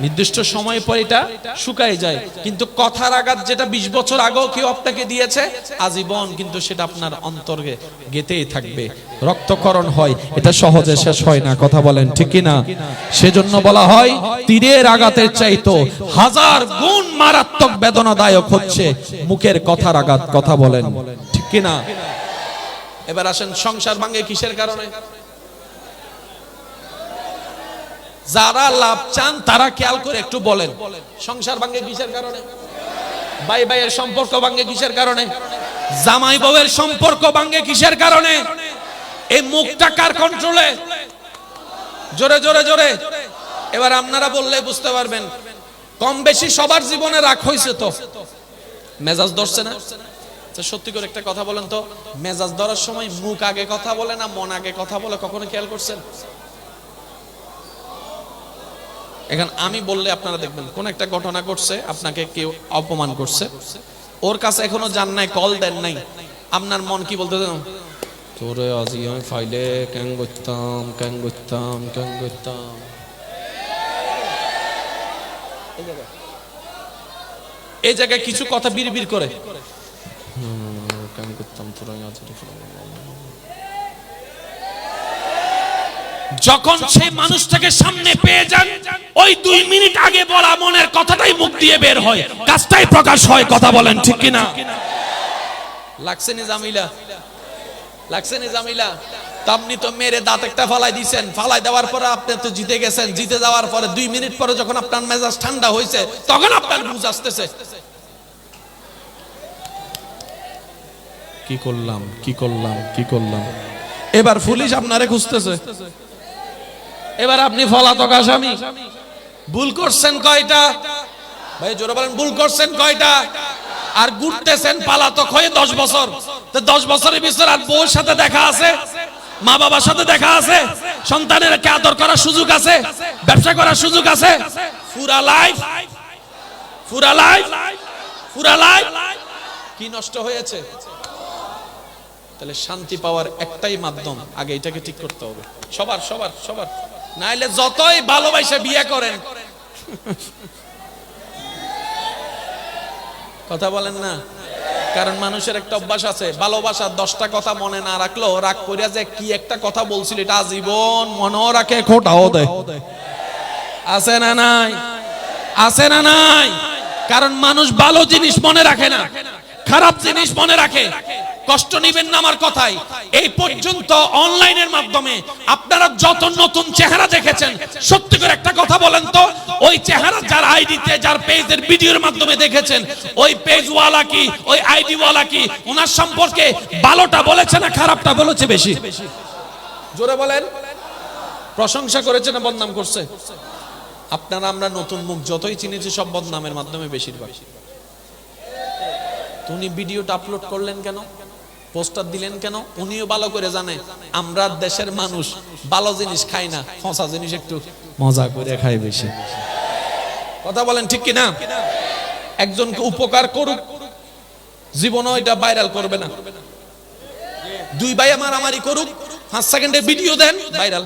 নির্দিষ্ট সময় পর এটা শুকায় যায়, কিন্তু কথার আঘাত যেটা 20 বছর আগেও কেউ আপনাকে দিয়েছে আজীবন কিন্তু সেটা আপনার অন্তরে গেঁথেই থাকবে। রক্তকরণ হয়, এটা সহজে শেষ হয় না, কথা বলেন ঠিক কি না? সেজন্য বলা হয় তীরের আঘাতের চাইতো 1000 গুণ মারাত্মক বেদনাদায়ক হচ্ছে মুখের কথার আঘাত, কথা বলেন ঠিক কি না? এবার আসেন, সংসার ভাঙে কিসের কারণে? যারা লাভ চান তারা খেয়াল করে একটু বলেন, সংসার ভাঙে কিসের কারণে? ভাই ভাইয়ের সম্পর্ক ভাঙে কিসের কারণে? জামাই বউয়ের সম্পর্ক ভাঙে কিসের কারণে? এই মুখটা কার কন্ট্রোলে? জোরে জোরে জোরে। এবার আপনারা বললে বুঝতে পারবেন, কম বেশি সবার জীবনে রাগ হয়েছে তো, মেজাজ ধরছে না? সত্যি করে একটা কথা বলেন তো, মেজাজ ধরার সময় মুখ আগে কথা বলে না মন আগে কথা বলে, কখনো খেয়াল করছেন? এখন আমি বললে আপনারা দেখবেন কোন একটা ঘটনা ঘটছে, আপনাকে কেউ অপমান করছে, ওর কাছে এখনো যান নাই, কল দেন নাই, আপনার মন কি বলতে দেন? তোরে আজি আমি ফাইলে ক্যাং করতাম ক্যাং করতাম ক্যাং করতাম। এই জায়গায় কিছু কথা বিড়বিড় করে, ক্যাং করতাম তোরা আজি। যখন সেই মানুষটাকে সামনে পেয়ে যান, ওই 2 মিনিট আগে বলা মনের কথাটাই মুখ দিয়ে বের হয়, কাজটাই প্রকাশ হয়, কথা বলেন ঠিক কিনা? লাগছে নি জামিলা? লাগছে নি জামিলা? আপনি তো মেরে দাঁত একটা ফালাই দিয়েছেন, ফালাই দেওয়ার পরে আপনি তো জিতে গেছেন, জিতে যাওয়ার পরে 2 মিনিট পরে যখন আপনার মেজাজ ঠান্ডা হয়েছে তখন আপনার বুঝ আসতেছে কি করলাম কি করলাম কি করলাম। এবার পুলিশ আপনারে খুঁজতেছে, এবার আপনি পলাতক আসামি। ভুল করছেন কয়টা? ভাই জোরে বলেন, ভুল করছেন কয়টা? আর ঘুরতেছেন পালাতক হয়ে 10 বছর। তো 10 বছরের ভিতর আর বউর সাথে দেখা আছে, মা বাবার সাথে দেখা আছে, সন্তানের কে আদর করার সুযোগ আছে, ব্যবসা করার সুযোগ আছে, পুরা লাইফ পুরা লাইফ পুরা লাইফ কি নষ্ট হয়েছে? তাহলে শান্তি পাওয়ার একটাই মাধ্যম, আগে এটাকে ঠিক করতে হবে সবার সবার সবার, নাইলে যতই ভালোবাসা বিয়ে করেন, কথা বলেন না? কারণ মানুষের একটা অভ্যাস আছে, ভালোবাসা 10টা কথা মনে না রাখলেও রাগ করিয়া যে কি একটা কথা বলছিল এটা জীবন মনেও রাখে, খোটাও দেয়। আছে না নাই? আছে না নাই? কারণ মানুষ ভালো জিনিস মনে রাখে না, খারাপ জিনিস মনে রাখে। কষ্ট নিবেন না আমার কথাই। এই পর্যন্ত অনলাইনের মাধ্যমে আপনারা যত নতুন চেহারা দেখেছেন, সত্যি করে একটা কথা বলেন তো, ওই চেহারা যার আইডিতে যার পেজের ভিডিওর মাধ্যমে দেখেছেন, ওই পেজ ওয়ালা কি ওই আইডি ওয়ালা কি ওনার সম্পর্কে ভালোটা বলেছে না খারাপটা বলেছে বেশি? জোরে বলেন। প্রশংসা করেছে না বদনাম করছে? আপনারা আমরা নতুন মুখ যতই চিনেছি সব বদনামের মাধ্যমে বেশিরভাগ। উনি ভিডিওটা আপলোড করলেন কেন, পোস্টার দিলেন কেন? উনিও ভালো করে জানে আমরা দেশের মানুষ ভালো জিনিস খাই না, ফসা জিনিস একটু মজা করে খাই বেশি, কথা বলেন ঠিক কি না? একজনকে উপকার করুক, জীবনও এটা ভাইরাল করবে না। 2 ভাই মারামারি করুক, 5 সেকেন্ডের ভিডিও দেন, ভাইরাল।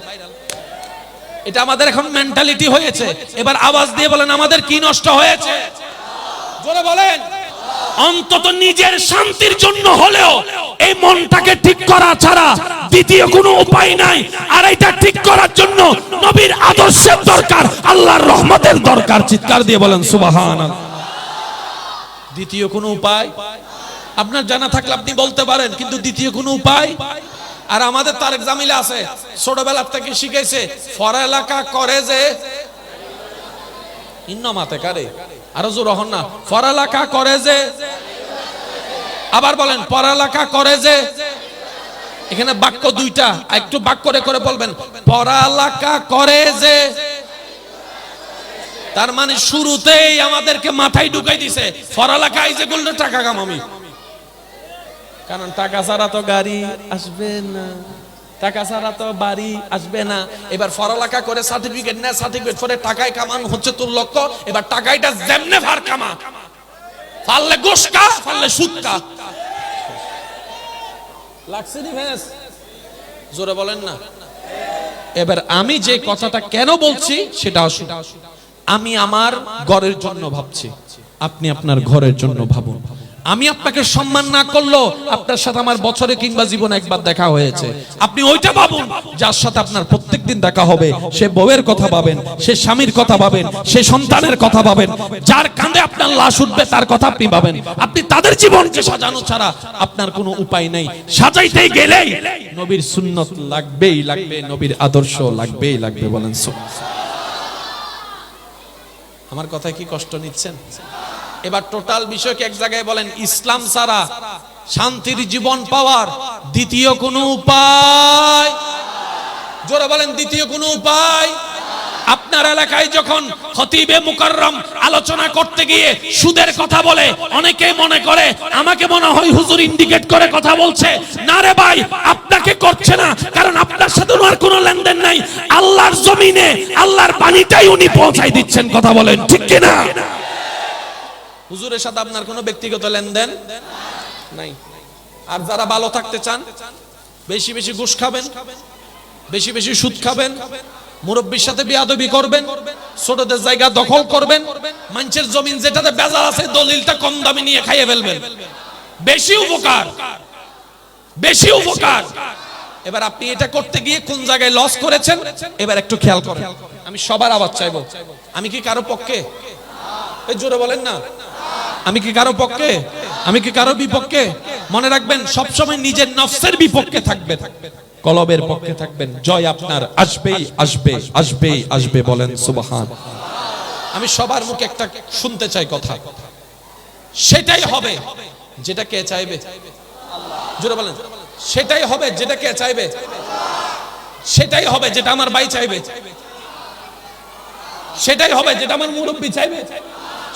এটা আমাদের এখন মেন্টালিটি হয়েছে। এবার আওয়াজ দিয়ে বলেন আমাদের কি নষ্ট হয়েছে? জোরে বলেন। অন্তত নিজের শান্তির জন্য হলেও এই মনটাকে ঠিক করা ছাড়া দ্বিতীয় কোনো উপায় নাই। আর এটা ঠিক করার জন্য নবীর আদর্শের দরকার, আল্লাহর রহমতের দরকার। চিৎকার দিয়ে বলেন সুবহানাল্লাহ। দ্বিতীয় কোনো উপায় আপনার জানা থাকলে আপনি বলতে পারেন, কিন্তু দ্বিতীয় কোনো উপায়? আর আমাদের তারেক জামিলা আছে, ছোটবেলা থেকে শিখাইছে পড়ালেখা করে যে ইন্নমাতে কারে, আরো জোর হন না, পড়ালেখা করে যে, আবার বলেন পড়ালেখা করে যে। এখানে বাক্য 2টা, একটু বাক করে করে বলবেন, পড়ালেখা করে যে। তার মানে শুরুতেই আমাদেরকে মাথায় ঢুকাই দিছে পড়ালেখায় যে করলে টাকা কামামি। কারণ টাকা ছাড়া তো গাড়ি আসবে না, টাকা ছাড়া তো বাড়ি আসবে না। এবার পড়ালেখা করে সার্টিফিকেট না, সার্টিফিকেট পরে টাকায় কামানো হচ্ছে তোর লক্ষ্য। এবার টাকাইটা যেমনে ভার কামা, পারলে গোশকা পারলে সুদকা। লাগছে নি ভেস? জোরে বলেন না। এবার আমি যে কথাটা কেন বলছি সেটা আসুন। আমি আমার ঘরের জন্য ভাবছি, আপনি আপনার ঘরের জন্য ভাবুন। আমি আপনাকে সম্মান না করলো, আপনার সাথে আমার বছরে কিংবা জীবনে একবার দেখা হয়েছে, আপনি ওইটা ভাবুন যার সাথে আপনার প্রত্যেকদিন দেখা হবে। সে বউয়ের কথা ভাবেন, সে স্বামীর কথা ভাবেন, সে সন্তানের কথা ভাবেন, যার কাঁধে আপনার লাশ উঠবে তার কথা আপনি ভাবেন। আপনি তাদের জীবনকে সাজানো ছাড়া আপনার কোনো উপায় নেই। সাজাইতেই গেলেই নবীর সুন্নত লাগবেই লাগবে, নবীর আদর্শ লাগবেই লাগবে। বলেন সুবহানাল্লাহ। আমার কথায় কি কষ্ট নিচ্ছেন? এবার টোটাল বিষয়কে এক জায়গায় বলেন, ইসলাম ছাড়া শান্তির জীবন পাওয়ার দ্বিতীয় কোনো উপায়, জোরে বলেন দ্বিতীয় কোনো উপায়। আপনার এলাকায় যখন খতিবে মুকাররম আলোচনা করতে গিয়ে সুদের কথা বলে, অনেকে মনে করে আমাকে মনে হয় হুজুর ইন্ডিকেট করে কথা বলছে। না রে ভাই, আপনাকে করছে না, কারণ আপনার সাথে ওনার কোনো লেনদেন নাই। আল্লাহর জমিনে আল্লাহর পানিটাই উনি পৌঁছাই দিচ্ছেন। কথা বলেন ঠিক কি না? হুজুরের সাথে আপনার কোনো ব্যক্তিগত লেনদেন নাই। আর যারা ভালো থাকতে চান, বেশি বেশি ঘুষ খাবেন, বেশি বেশি সুদ খাবেন, মুরব্বির সাথে বেয়াদবি করবেন, ছোটদের জায়গা দখল করবেন, মানুষের জমিন যেটাতে বেজাল আছে দলিলটা কম দামে নিয়ে খাইয়ে ফেলবেন। বেশি উপকার, বেশি উপকার। এবার আপনি এটা করতে গিয়ে কোন জায়গায় লস করেছেন এবার একটু খেয়াল করেন। আমি সবার আওয়াজ চাইবো। আমি কি কারো পক্ষে? এই জোরে বলেন না। আমি কি কারো পক্ষে? আমি কি কারো বিপক্ষে? মনে রাখবেন, সবসময় নিজের নফসের বিপক্ষে থাকবেন, কলবের পক্ষে থাকবেন। জয় আপনার আসবেই আসবে, আসবেই আসবে। বলেন সুবহানাল্লাহ। আমি সবার মুখে একটা শুনতে চাই কথা, সেটাই হবে যেটা কে চাইবে। জোরে বলেন, সেটাই হবে যেটা কে চাইবে। সেটাই হবে যেটা আমার ভাই চাইবে, সেটাই হবে যেটা আমার মুরব্বি চাইবে,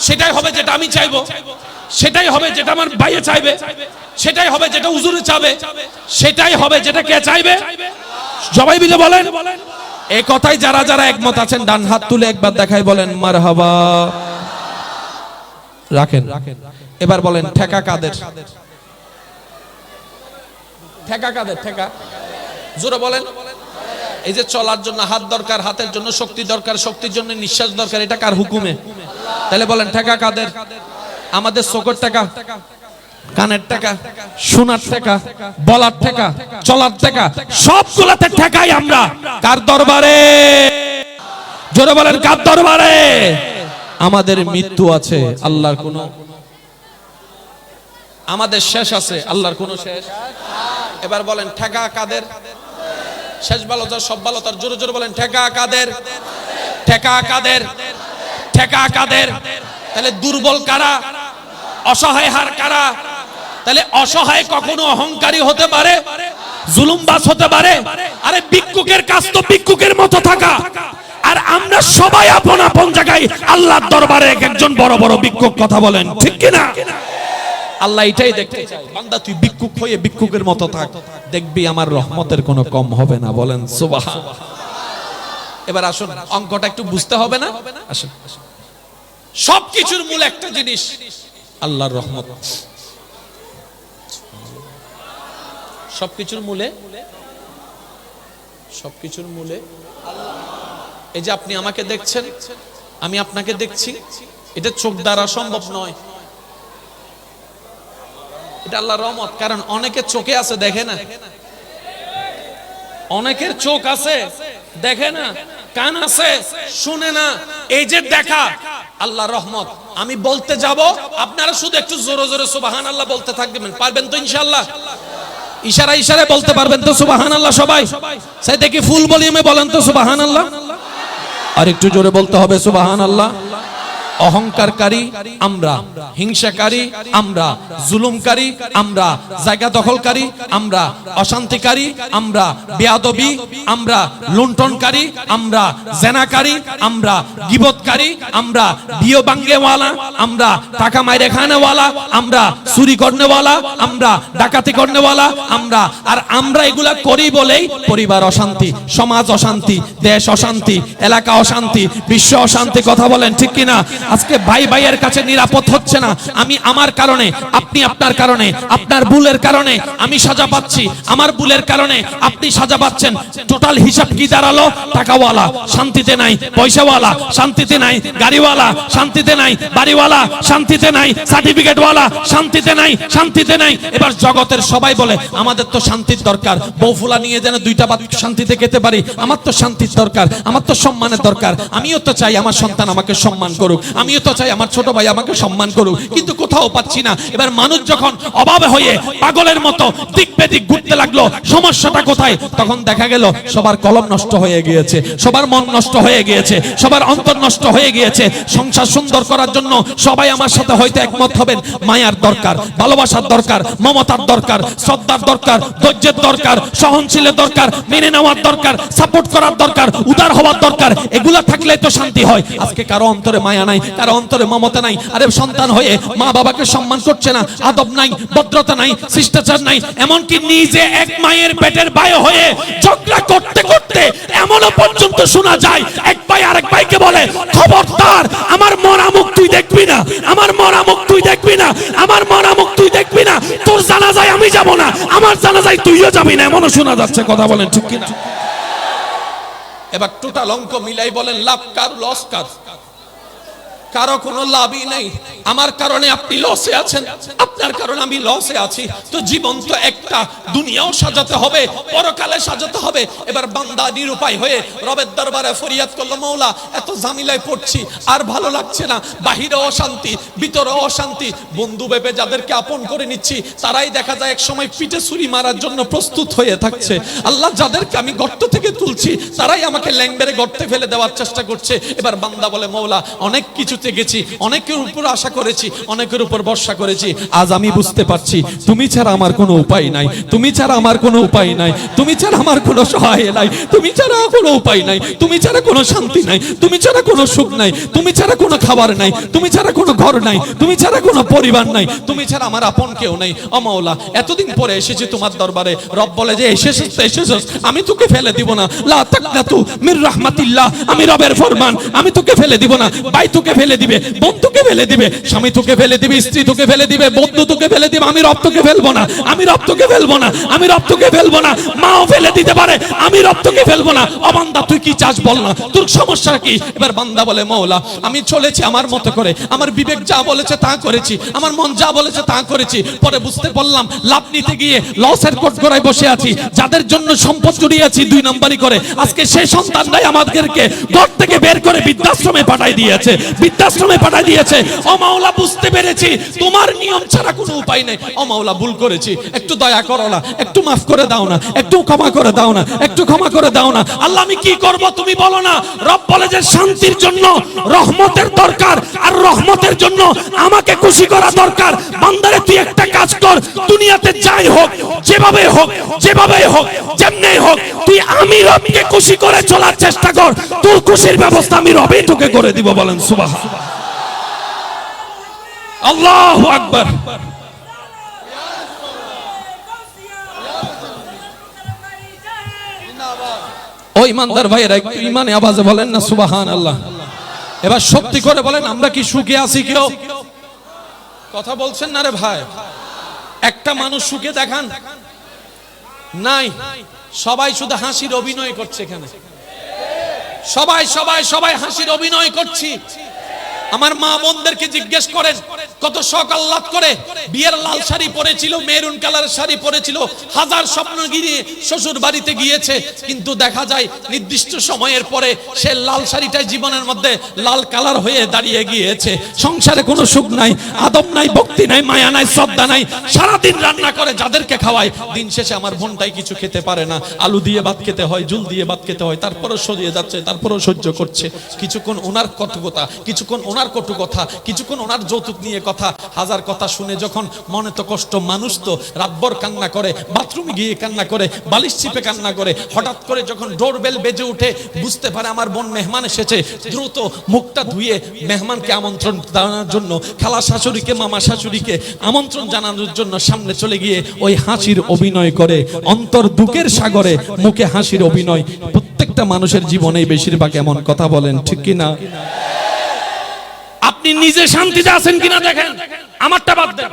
সেটাই হবে যেটা আমি চাইবো, সেটাই হবে যেটা আমার ভাইয়ে চাইবে, সেটাই হবে যেটা হুজুরে চাইবে, সেটাই হবে যেটা কে চাইবে। সবাই মিলে বলেন। এই কথাই যারা যারা একমত আছেন ডান হাত তুলে একবার দেখাই বলেন মারহাবা। রাখেন। এবার বলেন ঠেকা কাদের? ঠেকা কাদের? ঠেকা জোরে বলেন। এই যে চলার জন্য হাত দরকার, হাতের জন্য শক্তি দরকার, শক্তির জন্য নিঃশ্বাস দরকার, এটা কার হুকুমে? তাহলে বলেন ঠেকা কাদের? আমাদের চোখের টাকা, কানের টাকা, শোনার টাকা, বলার টাকা, চলার টাকা, সবগুলাতে ঠেকাই আমরা কার দরবারে? জোরে বলেন কার দরবারে? আমাদের মৃত্যু আছে, আল্লাহর কোনো, আমাদের শেষ আছে, আল্লাহর কোনো শেষ। এবার বলেন ঠেকা কাদের? শেষ ভালো যার, সব ভালো তার। জোরে জোরে বলেন ঠেকা কাদের? ঠেকা কাদের? ঠেকা কাদের? তাহলে দুর্বল কারা? অসহায় হার কারা? তাহলে অসহায় কখনো অহংকারী হতে পারে, জুলুমবাজ হতে পারে। আরে ভিক্ষুকের কাজ তো ভিক্ষুকের মতো থাকা। আর আমরা সবাই আপন আপন জায়গায় আল্লাহর দরবারে এক একজন বড় বড় ভিক্ষুক। কথা বলেন ঠিক কি না? আল্লাহ এটাই দেখতে চায়, বান্দা তুই ভিক্ষুক হয়ে ভিক্ষুকের মতো থাক, দেখবি আমার রহমতের কোনো কম হবে না। বলেন সুবহানাল্লাহ। এবার আসুন, অঙ্কটা একটু বুঝতে হবে না? আসুন, সবকিছুর মূল একটা জিনিস আল্লাহর রহমত। সবকিছুর মূলে, সবকিছুর মূলে এই যে আপনি আমাকে দেখছেন, আমি আপনাকে দেখছি, এটা চোখ দ্বারা সম্ভব নয়, এটা আল্লাহর রহমত। কারণ অনেকের চোখে আছে দেখে না, অনেকের চোখ আছে দেখে না, কান আছে শুনে না। এই যে দেখা আল্লাহর রহমত। আমি বলতে যাব, আপনারা শুধু একটু জোরে জোরে সুবহানাল্লাহ বলতে থাকবেন। পারবেন তো ইনশাআল্লাহ? ইশারা ইশারায় বলতে পারবেন তো সুবহানাল্লাহ সবাই? সেই দেখি ফুল ভলিউমে বলেন তো সুবহানাল্লাহ। আর একটু জোরে বলতে হবে সুবহানাল্লাহ। অহংকারকারী আমরা, হিংসাকারী আমরা, জুলুমকারী আমরা, জায়গা দখলকারী আমরা, অশান্তিকারী আমরা, বেয়াদবি আমরা, লুণ্ঠনকারী আমরা, জেনাকারী আমরা, গীবতকারী আমরা, বিয়ে ভাঙ্গেওয়ালা আমরা, টাকা মাইরে খানেওয়ালা আমরা, চুরি করনেওয়ালা আমরা, ডাকাতি করনেওয়ালা আমরা। আর আমরা এগুলা করি বলেই পরিবার অশান্তি, সমাজ অশান্তি, দেশ অশান্তি, এলাকা অশান্তি, বিশ্ব অশান্তি। কথা বলেন ঠিক কিনা?
আজকে ভাই ভাইয়ের কাছে নিরাপদ হচ্ছে না। আমি আমার কারণে, আপনি আপনার কারণে, আপনার ভুলের কারণে আমি সাজা পাচ্ছি, আমার ভুলের কারণে আপনি সাজা পাচ্ছেন। টোটাল হিসাব কি দাঁড়ালো? টাকাওয়ালা শান্তিতে নাই, পয়সাওয়ালা শান্তিতে নাই, গাড়িওয়ালা শান্তিতে নাই, বাড়িওয়ালা শান্তিতে নাই, সার্টিফিকেটওয়ালা শান্তিতে নাই, শান্তিতে নাই। এবার জগতের সবাই বলে আমাদের তো শান্তির দরকার, বউফুলা নিয়ে যেন দুইটা ভাত শান্তিতে খেতে পারি, আমার তো শান্তির দরকার, আমার তো সম্মানের দরকার, আমিও তো চাই আমার সন্তান আমাকে সম্মান করুক, আমিও তো চাই আমার ছোট ভাই আমাকে সম্মান করুক, কিন্তু কোথাও পাচ্ছি না। এবার মানুষ যখন অভাবে হয়ে পাগলের মতো দিক বেদিক ঘুরতে লাগলো, সমস্যাটা কোথায়? তখন দেখা গেল সবার কলম নষ্ট হয়ে গিয়েছে, সবার মন নষ্ট হয়ে গিয়েছে, সবার অন্তর নষ্ট হয়ে গিয়েছে। সংসার সুন্দর করার জন্য সবাই আমার সাথে হয়তো একমত হবেন, মায়ার দরকার, ভালোবাসার দরকার, মমতার দরকার, শ্রদ্ধার দরকার, ধৈর্যের দরকার, সহনশীলের দরকার, মেনে নেওয়ার দরকার, সাপোর্ট করার দরকার, উদার হওয়ার দরকার। এগুলা থাকলে তো শান্তি হয়। আজকে কারো অন্তরে মায়া নাই, কারো অন্তরে মমতা নাই। আরে সন্তান হয়ে মা বাবাকে সম্মান করছে না, আদব নাই, ভদ্রতা নাই, শিষ্টাচার নাই, এমনকি নিজে এক মায়ের পেটের ভাই হয়ে ঝগড়া করতে করতে এমনও পর্যন্ত শোনা যায় এক ভাই আরেক ভাইকে বলে, খবরদার আমার মরা মুখ তুই দেখবি না, আমার মরা মুখ তুই দেখবি না, আমার মরা মুখ তুই দেখবি না, তোর জানাজায় আমি যাব না, আমার জানাজায় তুইও যাবি না, এমনও শোনা যাচ্ছে। কথা বলেন ঠিক কিনা?
এবার টোটাল অঙ্ক মিলাই বলেন লাভ কার, লস কার? কারো কোনো লাভই নেই। আমার কারণে আপনি লসে আছেন, আপনার কারণে আমি লসে আছি। তো জীবন তো একটা, দুনিয়াও সাজাতে হবে, পরকালে সাজাতে হবে। এবার বান্দা নিরুপায় হয়ে রবের দরবারে ফরিয়াদ করলো, মওলা এত ঝামেলায় পড়ছি, আর ভালো লাগছে না, বাহিরে অশান্তি, ভিতরে অশান্তি। বন্ধু ভেবে যাদেরকে আপন করে নিচ্ছি তারাই দেখা যায় এক সময় পিঠে ছুরি মারার জন্য প্রস্তুত হয়ে থাকছে। আল্লাহ যাদেরকে আমি গর্ত থেকে তুলছি তারাই আমাকে ল্যাংবেরে গর্তে ফেলে দেওয়ার চেষ্টা করছে। এবার বান্দা বলে, মওলা অনেক কিছুতে গেছি, অনেকের উপর আশা করেছি, অনেকের উপর ভরসা করেছি, আজ আমি বুঝতে পারছি তুমি ছাড়া আমার কোনো উপায় নাই, তুমি ছাড়া আমার কোনো উপায় নাই, তুমি ছাড়া আমার কোনো সহায় নাই, তুমি ছাড়া কোনো উপায় নাই, তুমি ছাড়া কোনো শান্তি নাই, তুমি ছাড়া কোনো সুখ নাই, তুমি ছাড়া কোনো খাবার নাই, তুমি ছাড়া কোনো ঘর নাই, তুমি ছাড়া কোনো পরিবার নাই, তুমি ছাড়া আমার আপন কেউ নাই। ও মাওলা এতদিন পরে এসেছি তোমার দরবারে। রব বলে যে এসেছিস তো এসেছিস, আমি তোকে ফেলে দিব না। লা তাকনাতু মির রাহমাতিল্লাহ, আমি রবের ফরমান, আমি তোকে ফেলে দিব না। ভাই তোকে ফেলে দিবে, বন্ধুকে ফেলে দিবে, স্বামী তোকে ফেলে দিবে, স্ত্রী তোকে ফেলে দিবে, বন্ধু তোকে ফেলে দিবে, আমি রব তোকে ফেলবো না, আমি রব তোকে ফেলবো না, আমি রব তোকে ফেলবো না। মাও ফেলে দিতে পারে, আমি রব তোকে ফেলবো না। ও বান্দা তুই কি চাস বল না, তোর সমস্যা কি? এবার বান্দা বলে, মওলা আমি চলেছি আমার মতো করে, আমার বিবেক যা বলেছে তা করেছি, আমার মন যা বলেছে তা করেছি। পরে বুঝতে পারলাম লাভ নিতে গিয়ে লসের কোটগড়ায় বসে আছি। যাদের জন্য সম্পদ জুড়িয়েছি দুই নম্বরই করে, আজকে সেই সন্তানরাই আমাদেরকে ঘর থেকে বের করে বৃদ্ধাশ্রমে পাঠাই দিয়েছে, বৃদ্ধাশ্রমে পাঠাই দিয়েছে। ও মাওলা বুঝতে পেরেছি তোমার নিয়ম ছাড়া কোনো উপায় নেই। ও মাওলা ভুল করেছি, একটু দয়া করো না, একটু মাফ করে দাও না, একটু ক্ষমা করে দাও না, একটু ক্ষমা করে দাও না। আল্লাহ আমি কি করব তুমি বলো না। রব বলে যে শান্তির জন্য রহমতের দরকার, আর রহমতের জন্য আমাকে খুশি করা দরকার। বান্দারে তুই একটা কাজ কর, দুনিয়াতে যাই হোক, যেভাবে হোক, যেভাবে হোক, যেমনি হোক, তুই আমি রবকে খুশি করে চলার চেষ্টা কর। তোর খুশির ব্যবস্থা আমি রবেই তোকে করে দিব। বলেন সুবহানাল্লাহ, আল্লাহু আকবার। ও ইমানদার ভাইয়েরা একটু ইমানে আওয়াজে বলেন না সুবহানাল্লাহ। এবার সত্যি করে বলেন আমরা কি সুখে আছি? কেউ কথা বলছেন না রে ভাই? একটা মানুষ সুখে দেখান নাই, সবাই শুধু হাসির অভিনয় করছে এখানে, সবাই সবাই সবাই হাসির অভিনয় করছি। আমার মা বোনদেরকে জিজ্ঞেস করেন কত শখ আহ্লাদ করে বিয়ের লাল শাড়ি পরেছিল, মেরুন কালার শাড়ি পরেছিল, হাজার স্বপ্ন গিয়ে শ্বশুর বাড়িতে গিয়েছে, কিন্তু দেখা যায় নির্দিষ্ট সময়ের পরে সে লাল শাড়িটাই জীবনের মধ্যে লাল কালার হয়ে দাঁড়িয়ে গিয়েছে। সংসারে কোনো সুখ নাই, আদব নাই, ভক্তি নাই, মায়া নাই, শ্রদ্ধা নাই। সারাদিন রান্না করে যাদেরকে খাওয়ায়, দিন শেষে আমার বোনটাই কিছু খেতে পারে না। আলু দিয়ে ভাত খেতে হয়, ঝুল দিয়ে ভাত খেতে হয়, তারপরও সরিয়ে যাচ্ছে, তারপরও সহ্য করছে। কিছুক্ষণ ওনার কটু কথা, কিছুক্ষণ ওনার কটু কথা, কিছুক্ষণ ওনার যৌতুক নিয়ে কথা, হাজার কথা শুনে যখন মনে তো কষ্ট, মানুষ তো রাতভর কান্না করে, বাথরুমে গিয়ে কান্না করে, বালিশ চিপে কান্না করে। হঠাৎ করে যখন ডোরবেল বেজে উঠে, বুঝতে পারে আমার বোন মেহমান এসেছে, দ্রুত মুখটা ধুয়ে মেহমানকে আমন্ত্রণ জানানোর জন্য, খালা শাশুড়িকে, মামা শাশুড়িকে আমন্ত্রণ জানানোর জন্য সামনে চলে গিয়ে ওই হাসির অভিনয় করে। অন্তর দুঃখের সাগরে মুখে হাসির অভিনয়। প্রত্যেকটা মানুষের জীবনেই বেশিরভাগ এমন। কথা বলেন ঠিক কি না? আপনি
আপনি নিজে শান্তিতে আছেন কিনা দেখেন, আমারটা বাদ দেন।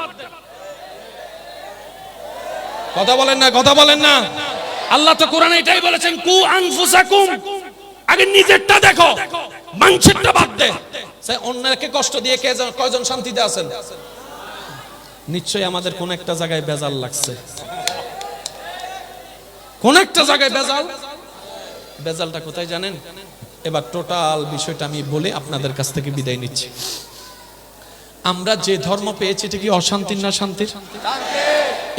কথা বলেন না, কথা বলেন না। আল্লাহ তো কোরআনে এটাই বলেছেন, কু আনফুসাকুম, আগে নিজেরটা দেখো, মানুষেরটা বাদ দে।
অন্যকে কষ্ট দিয়ে কয়জন শান্তিতে আছেন? নিশ্চয়ই আমাদের কোন একটা জায়গায় বেজাল লাগছে, কোন একটা জায়গায় বেজাল। বেজালটা কোথায় জানেন? এবার টোটাল বিষয়টা আমি বলে আপনাদের কাছ থেকে বিদায় নিচ্ছি। আমরা যে ধর্ম পেয়েছি এটা কি অশান্তির না শান্তির?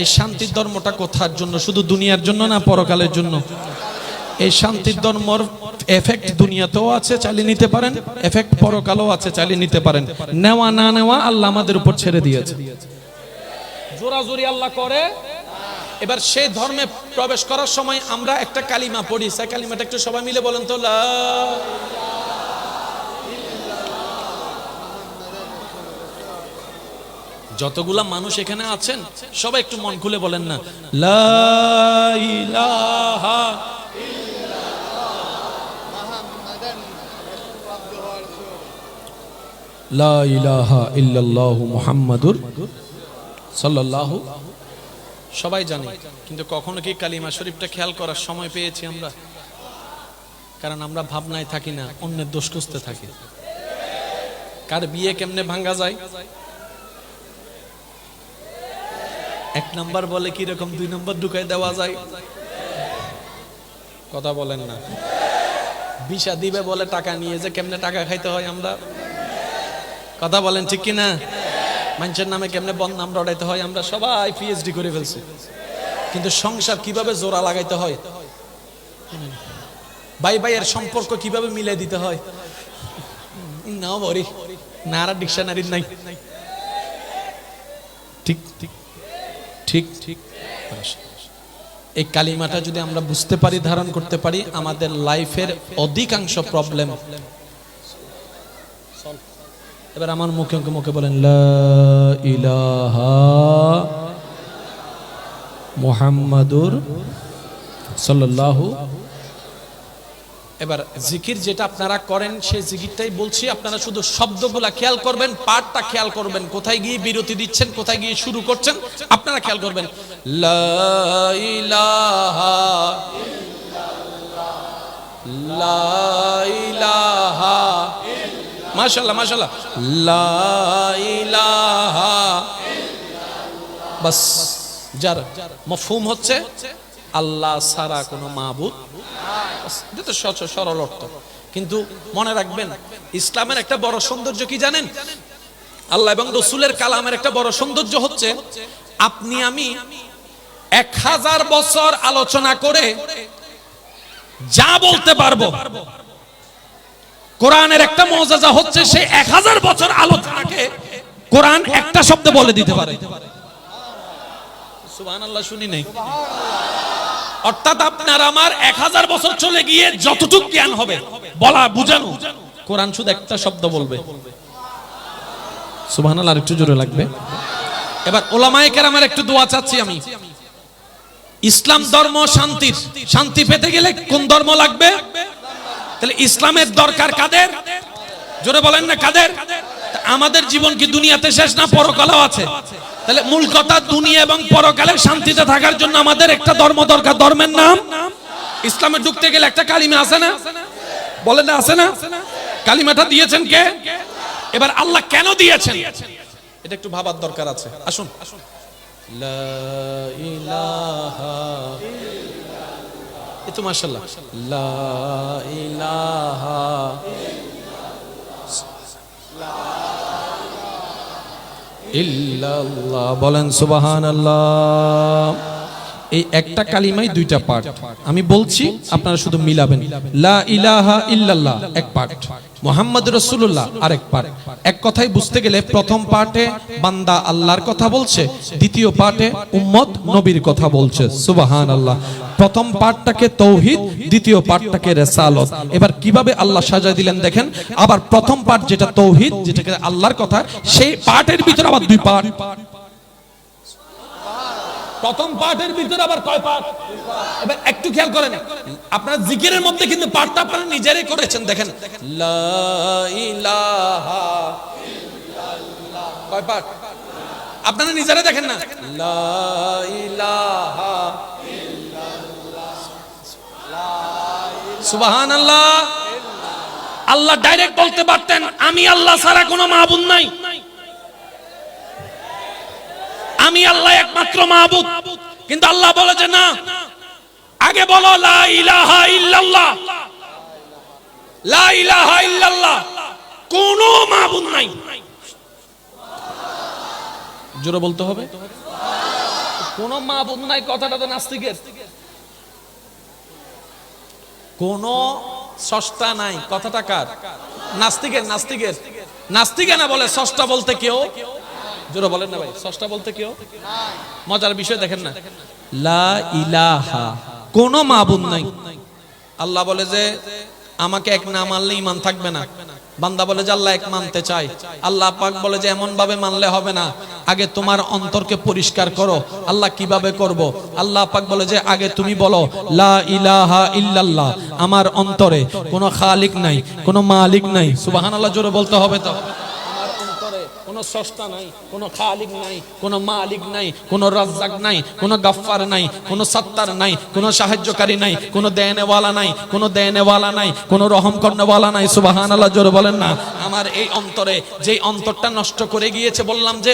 এই শান্তির ধর্মটা কোথার জন্য? শুধু দুনিয়ার জন্য না পরকালের জন্য? এই শান্তির ধর্মর এফেক্ট দুনিয়াতেও আছে, চালিয়ে নিতে পারেন, এফেক্ট পরকালেও আছে, চালিয়ে নিতে পারেন। নেওয়া না নেওয়া আল্লাহ আমাদের উপর ছেড়ে দিয়েছে। জোরাজোরি আল্লাহ করে। এবার সেই ধর্মে প্রবেশ করার সময় আমরা একটা কালিমা পড়ি, সেই কালিমাটা একটু সবাই মিলে বলেন তো, লা। যতগুলা মানুষ এখানে আছেন সবাই একটু মন খুলে বলেন না, লা ইলাহা লা ইলাহা ইল্লাল্লাহু মুহাম্মাদুর সাল্লাল্লাহু। সবাই জানি, কিন্তু কখনো কি কালিমা শরীফটা খেয়াল করার সময় পেয়েছি আমরা? কারণ আমরা ভাবনায় থাকি না, অন্যের দোষ খুঁজতে থাকি। কার বিয়ে কেমনে ভাঙ্গা যায়, এক নাম্বার বলে কি রকম 2 নম্বর ঢুকাই দেওয়া যায়। কথা বলেন না। ভিসা দিবে বলে টাকা নিয়ে যে কেমনে টাকা খাইতে হয় আমরা। কথা বলেন ঠিক কি না? মানুষের নামে কেমনে বদনাম রটাইতে হয় আমরা সবাই পিএইচডি করে ফেলছি, কিন্তু সংসার কিভাবে জোড়া লাগাইতে হয়, ভাই ভাইয়ের সম্পর্ক কিভাবে মিলাই দিতে হয় না বরি নারা ডিকশনারি নাই। ঠিক ঠিক ঠিক ঠিক। এই কালিমাটা যদি আমরা বুঝতে পারি, ধারণ করতে পারি, আমাদের লাইফের অধিকাংশ প্রবলেম। এবার আমার মুখে মুখে বলেন, লা ইলাহা মুহাম্মাদুর সাল্লাল্লাহু। এবার জিকির যেটা আপনারা করেন সেই জিকিরটাই বলছি, আপনারা শুধু শব্দগুলা খেয়াল করবেন, পাঠটা খেয়াল করবেন, কোথায় গিয়ে বিরতি দিচ্ছেন, কোথায় গিয়ে শুরু করছেন আপনারা খেয়াল করবেন। লা ইলাহা ইল্লাল্লাহ, লা ইলাহা, মাশাআল্লাহ মাশাআল্লাহ, লা ইলাহা ইল্লাল্লাহ। বাস, যার মফহুম হচ্ছে আল্লাহ ছাড়া কোনো মাবুদ, এটা তো সহজ সরল অর্থ। কিন্তু মনে রাখবেন, ইসলামের একটা বড় সৌন্দর্য কি জানেন? আল্লাহ এবং রাসূলের কালামের একটা বড় সৌন্দর্য হচ্ছে, আপনি আমি 1000 বছর আলোচনা করে যা বলতে পারবো, কোরআনের একটা মুআজিজা হচ্ছে সেই 1000 বছর আলোচনাকে কোরআন একটা শব্দে বলে দিতে পারে। সুবহানাল্লাহ, শুনি নাই? অর্থাৎ আপনার আমার 1000 বছর চলে গিয়ে যতটুকু জ্ঞান হবে বলা বুঝানো, কোরআন শুধু একটা শব্দ বলবে। সুবহানাল্লাহ, আর একটু জোরে লাগবে। এবার ওলামায়ে কেরামের একটু দোয়া চাচ্ছি আমি। ইসলাম ধর্ম শান্তির, শান্তি পেতে গেলে কোন ধর্ম লাগবে? তাহলে ইসলামের দরকার কাদের? জোরে বলেন না কাদের? আমাদের জীবন কি দুনিয়াতে শেষ না পরকালেও আছে? তাহলে মূল কথা, দুনিয়া এবং পরকালে শান্তিতে থাকার জন্য আমাদের একটা ধর্ম দরকার। ধর্মের নাম ইসলামে ঢুকতে গেলে একটা কালিমা আছে না? বলেন না, আছে না? কালিমাটা দিয়েছেন কে? এবার আল্লাহ কেন দিয়েছেন এটা একটু ভাবার দরকার আছে। আসুন, লা ইলাহা ইল্লাল্লাহ, এতো মাশাআল্লাহ, লা ইলাহা ইল্লাল্লাহ, বলেন সুবহানাল্লাহ। এই একটা কালিমাই দুইটা পার্ট। আমি বলছি, আপনারা শুধু মিলাবেন। লা ইলাহা ইল্লাল্লাহ এক পার্ট, মুহাম্মদুর রাসূলুল্লাহ আরেক পার্ট। এক কথাই বুঝতে গেলে প্রথম পার্টে বান্দা আল্লাহর কথা বলছে, দ্বিতীয় পার্টে উম্মত নবীর কথা বলছে। সুবহানাল্লাহ। প্রথম পার্টটাকে তৌহিদ, দ্বিতীয় পার্টটাকে রিসালাত। এবার কিভাবে আল্লাহ সাজায় দিলেন দেখেন। আবার প্রথম পার্ট যেটা তৌহিদ, যেটাকে আল্লাহর কথা, সেই পার্টের ভিতরে আবার দুই পার্ট। প্রথম পার্টের ভিতরে আবার কয় পার্ট? এবার একটু খেয়াল করেন, আপনার জিকিরের মধ্যে কিন্তু পার্টটা আপনারা নিজেরাই করেছেন। দেখেন, লা ইলাহা কয় পাঠ? আপনারা নিজেরা দেখেন না, লা ইলাহা সুবহানাল্লাহ।
আল্লাহ ডাইরেক্ট বলতে পারতেন আমি আল্লাহ ছাড়া কোনো মাবুদ নাই, আমি আল্লাহ একমাত্র মাবুদ, কিন্তু আল্লাহ বলেছে না, আগে বলো লা ইলাহা ইল্লাল্লাহ, লা ইলাহা ইল্লাল্লাহ, কোনো মাবুদ নাই।
জোরে বলতে হবে, কোনো মাবুদ নাই কথাটা তো নাস্তিকের। কোন স্রষ্টা নাই কথাটা কার? নাস্তিকের। নাস্তিকের নাস্তিকে না বলে স্রষ্টা বলতে কেউ, জোরে বলেন না ভাই, স্রষ্টা বলতে কেউ মজার বিষয় দেখেন না, লা ইলাহা কোন মাবুদ নাই। আল্লাহ বলে যে আমাকে এক না মানলে ঈমান থাকবে না। বান্দা বলে যে আল্লাহ এক মানতে চাই। আল্লাহ পাক বলে যে এমন ভাবে মানলে হবে না, আগে তোমার অন্তরকে পরিষ্কার করো। আল্লাহ কিভাবে করব? আল্লাহ পাক বলে যে আগে তুমি বলো লা ইলাহা ইল্লাল্লাহ, আমার অন্তরে কোনো খালিক নাই, কোনো মালিক নাই। সুবহানাল্লাহ জোরে বলতে হবে তো। আমার অন্তরে কোনো স্রষ্টা নাই, কোনো খালিক নাই, কোনো মালিক নাই, কোনো রাজ্জাক নাই, কোনো গাফফার নাই, কোনো সত্তার নাই, কোনো সাহায্যকারী নাই, কোনো দেনেওয়ালা নাই, কোনো দেনেওয়ালা নাই, কোনো রহম করনেওয়ালা নাই। সুবহানাল্লাহ জোরে বলেন না। আমার এই অন্তরে, যেই অন্তরটা নষ্ট করে গিয়েছে, বললাম যে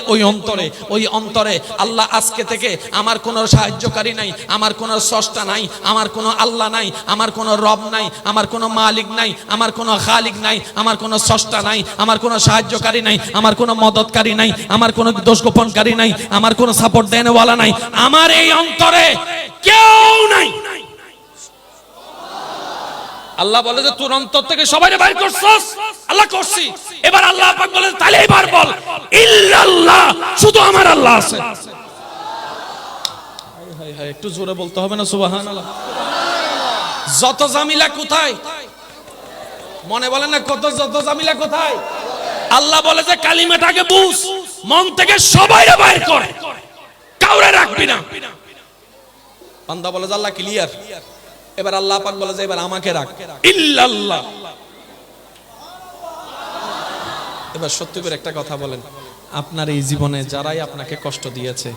ওই অন্তরে আল্লাহ আজকে থেকে আমার কোনো সাহায্যকারী নাই, আমার কোনো স্রষ্টা নাই, আমার কোনো আল্লাহ নাই, আমার কোনো রব নাই, আমার কোনো মালিক নাই, আমার কোনো খালিক নাই, আমার কোনো স্রষ্টা নাই, আমার কোনো সাহায্যকারী নাই, আমার কোনো মদতকারী নাই, আমার কোনো দোষ গোপনকারী নাই, আমার কোনো সাপোর্ট দেনেওয়ালা নাই। আমার এই অন্তরে কেউ নাই। আল্লাহ বলে যে তোর অন্তর থেকে সবাইরে বাইর করছস। আল্লাহ করছি। এবার আল্লাহ পাক বলে তাহলে এবার বল ইল্লাল্লাহ, শুধু আমার আল্লাহ আছে। হায় হায়, একটু জোরে বলতে হবে না সুবহানাল্লাহ। যত জামিলা কোথায়? মনে বলেন না কত যত জামিলা কোথায়? আল্লাহ বলে যে কালিমাটাকে বুঝ, মন থেকে সবাইরে বাইর কর, কাউরে রাখবি না। বান্দা বলে যে আল্লাহ ক্লিয়ার। এবার আল্লাহ পাক বলে যে এবার আমাকে রাখ, ইল্লাল্লাহ। এবার সত্যি করে একটা কথা বলেন, আপনার এই জীবনে যারাই আপনাকে কষ্ট দিয়েছে,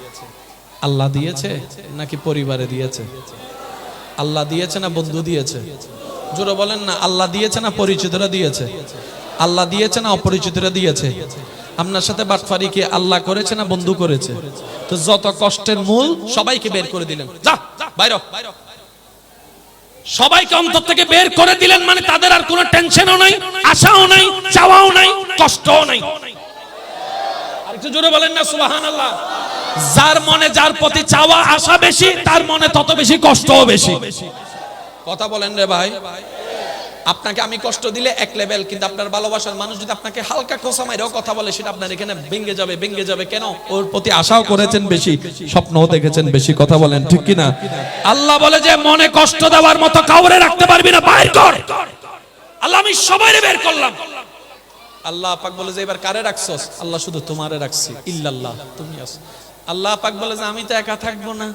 আল্লাহ দিয়েছে নাকি পরিবারে দিয়েছে? আল্লাহ দিয়েছে না বন্ধু দিয়েছে? জোরে বলেন না। আল্লাহ দিয়েছে না পরিচিতরা দিয়েছে? আল্লাহ দিয়েছে না অপরিচিতরা দিয়েছে? আপনার সাথে বাটফারি কি আল্লাহ করেছে না বন্ধু করেছে? তো যত কষ্টের মূল সবাইকে বের করে দিলেন, যা বাইরে। সবাইকে অন্তর থেকে বের করে দিলেন, মানে তাদের আর কোনো টেনশনও নাই, আশাও নাই, চাওয়াও নাই, কষ্টও নাই। আরেকটু জোরে বলেন না সুবহানাল্লাহ। যার মনে যার প্রতি চাওয়া আশা বেশি, তার মনে তত বেশি কষ্টও বেশি। কথা বলেন রে ভাই। আপনাকে আমি কষ্ট দিলে এক লেভেল, কিন্তু আপনার ভালোবাসার মানুষ যদি আপনাকে হালকা খোঁচা মাইরেও কথা বলে, সেটা আপনার এখানে ভেঙে যাবে। কেন? ওর প্রতি আশাও করেছেন বেশি, স্বপ্নও দেখেছেন বেশি। কথা বলেন ঠিক কি না? আল্লাহ বলে যে মনে কষ্ট দেওয়ার মতো কাউরে রাখতে পারবি না, বাইর কর। আল্লাহ আমি সবাইরে বের করলাম। আল্লাহ পাক বলে যে এবার কারে রাখছস? আল্লাহ শুধু তোমারে রাখছি, ইল্লাল্লাহ, তুমি আছো। আল্লাহ পাক বলে যে আমি তো একা থাকবো না।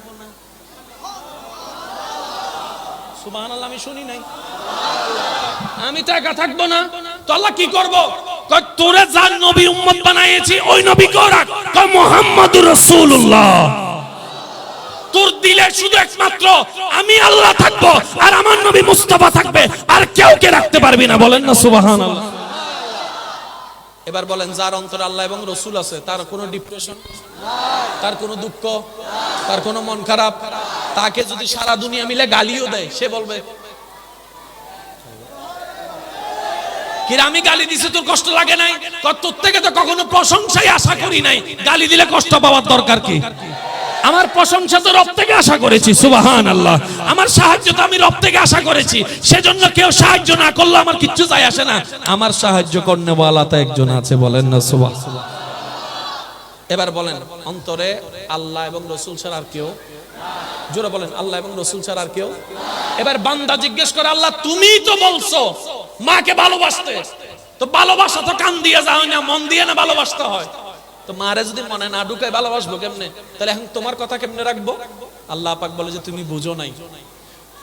সুবহানাল্লাহ, আমি শুনি নাই। আমি তো একা থাকবো না, তো আল্লাহ কি করব? কয় তোরে যার নবী উম্মত বানাইছি ওই নবীকে রাখ। কয় মুহাম্মাদুর রাসূলুল্লাহ। তোর দিলে শুধু একমাত্র আমি আল্লাহ থাকবো, আর আমার নবী মুস্তাফা থাকবে, আর কেউ কে রাখতে পারবি না। বলেন না সুবহানাল্লাহ। এবার বলেন যার অন্তরে আল্লাহ এবং রাসূল আছে, তার কোনো ডিপ্রেশন নাই, তার কোনো দুঃখ, তার কোনো মন খারাপ, তাকে যদি সারা দুনিয়া মিলে গালিও দেয়, সে বলবে কি আমি গালি দিছি তোর কষ্ট লাগে নাই? তোর থেকে তো কখনো প্রশংসাই আশা করি নাই, গালি দিলে কষ্ট পাওয়ার দরকার কি? আমার প্রশংসা তো রব থেকে আশা করেছি, সুবহানাল্লাহ। আমার সাহায্য তো আমি রব থেকে আশা করেছি, সেজন্য কেউ সাহায্য না করলে আমার কিচ্ছু যায় আসে না। আমার সাহায্য করনেওয়ালা তো একজন আছে, বলেন না সুবহানাল্লাহ। এবার বলেন অন্তরে আল্লাহ এবং রাসূল ছাড়া আর কেউ? জোরে বলেন আল্লাহ এবং রাসূল ছাড়া আর কেউ? এবার বান্দা জিজ্ঞেস করে আল্লাহ তুমি তো বলছো মাকে ভালোবাসতে, তো ভালোবাসা তো কান দিয়ে যাও না, মন দিয়ে না ভালোবাসতে হয়। তো মারে যদি মনে না ঢুকায় ভালোবাসবো কেমনে? তাহলে এখন তোমার কথা কেমনে রাখবো? আল্লাহ পাক বলে যে তুমি বুঝো নাই,